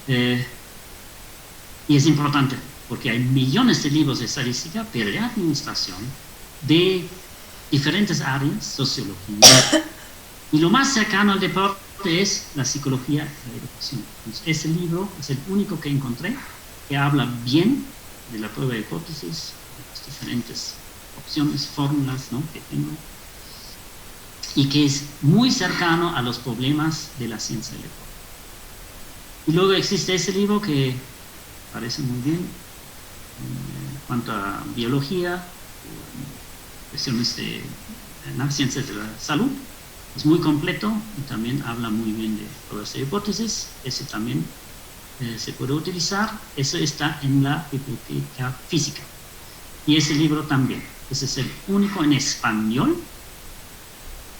Y es importante, porque hay millones de libros de estadística, pero de administración, de diferentes áreas, sociología, y lo más cercano al deporte es la psicología de la educación. Entonces, ese libro es el único que encontré que habla bien de la prueba de hipótesis, de las diferentes opciones, fórmulas, ¿no?, que tengo, y que es muy cercano a los problemas de la ciencia del deporte. Y luego existe ese libro que parece muy bien en cuanto a biología, cuestiones de las ciencias de la salud. Es muy completo y también habla muy bien de pruebas de hipótesis. Ese también se puede utilizar. Eso está en la biblioteca física. Y ese libro también. Ese es el único en español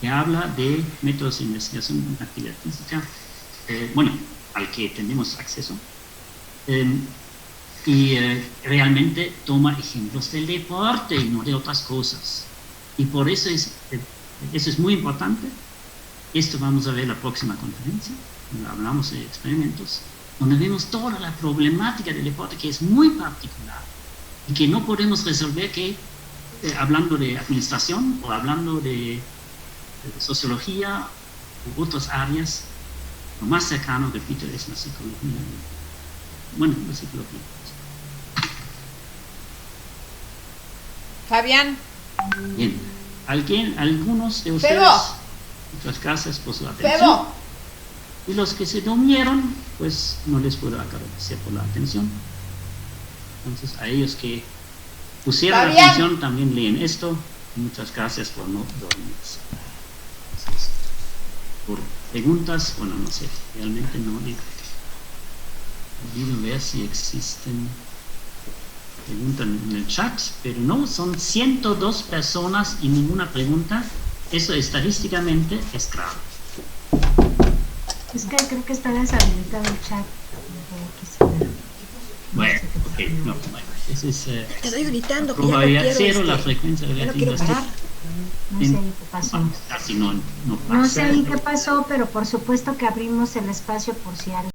que habla de métodos de investigación en actividad física, al que tenemos acceso. Realmente toma ejemplos del deporte y no de otras cosas. Y por eso es muy importante. Esto vamos a ver en la próxima conferencia, donde hablamos de experimentos, donde vemos toda la problemática del deporte, que es muy particular y que no podemos resolver hablando de administración o hablando de sociología u otras áreas. Lo más cercano, repito, es la psicología. Bueno, la psicología. Fabián. Bien. Algunos de ustedes, Febo. muchas gracias por su atención. Febo. Y los que se durmieron, pues no les puedo agradecer por la atención. Entonces, a ellos que pusieron Fabián. atención también leen esto. Muchas gracias por no dormirse. Entonces, por preguntas, bueno, no sé, realmente no digo. Olvido ver si existen preguntas en el chat, pero no, son 102 personas y ninguna pregunta. Eso estadísticamente es grave. Es que creo que está deshabilitado el chat. Bueno, ok, no, bueno, eso es Te estoy gritando. probabilidad cero, la frecuencia Ya no relativa. quiero parar. No sé qué pasó. Casi no pasa. No sé ahí qué pasó, pero por supuesto que abrimos el espacio por si alguien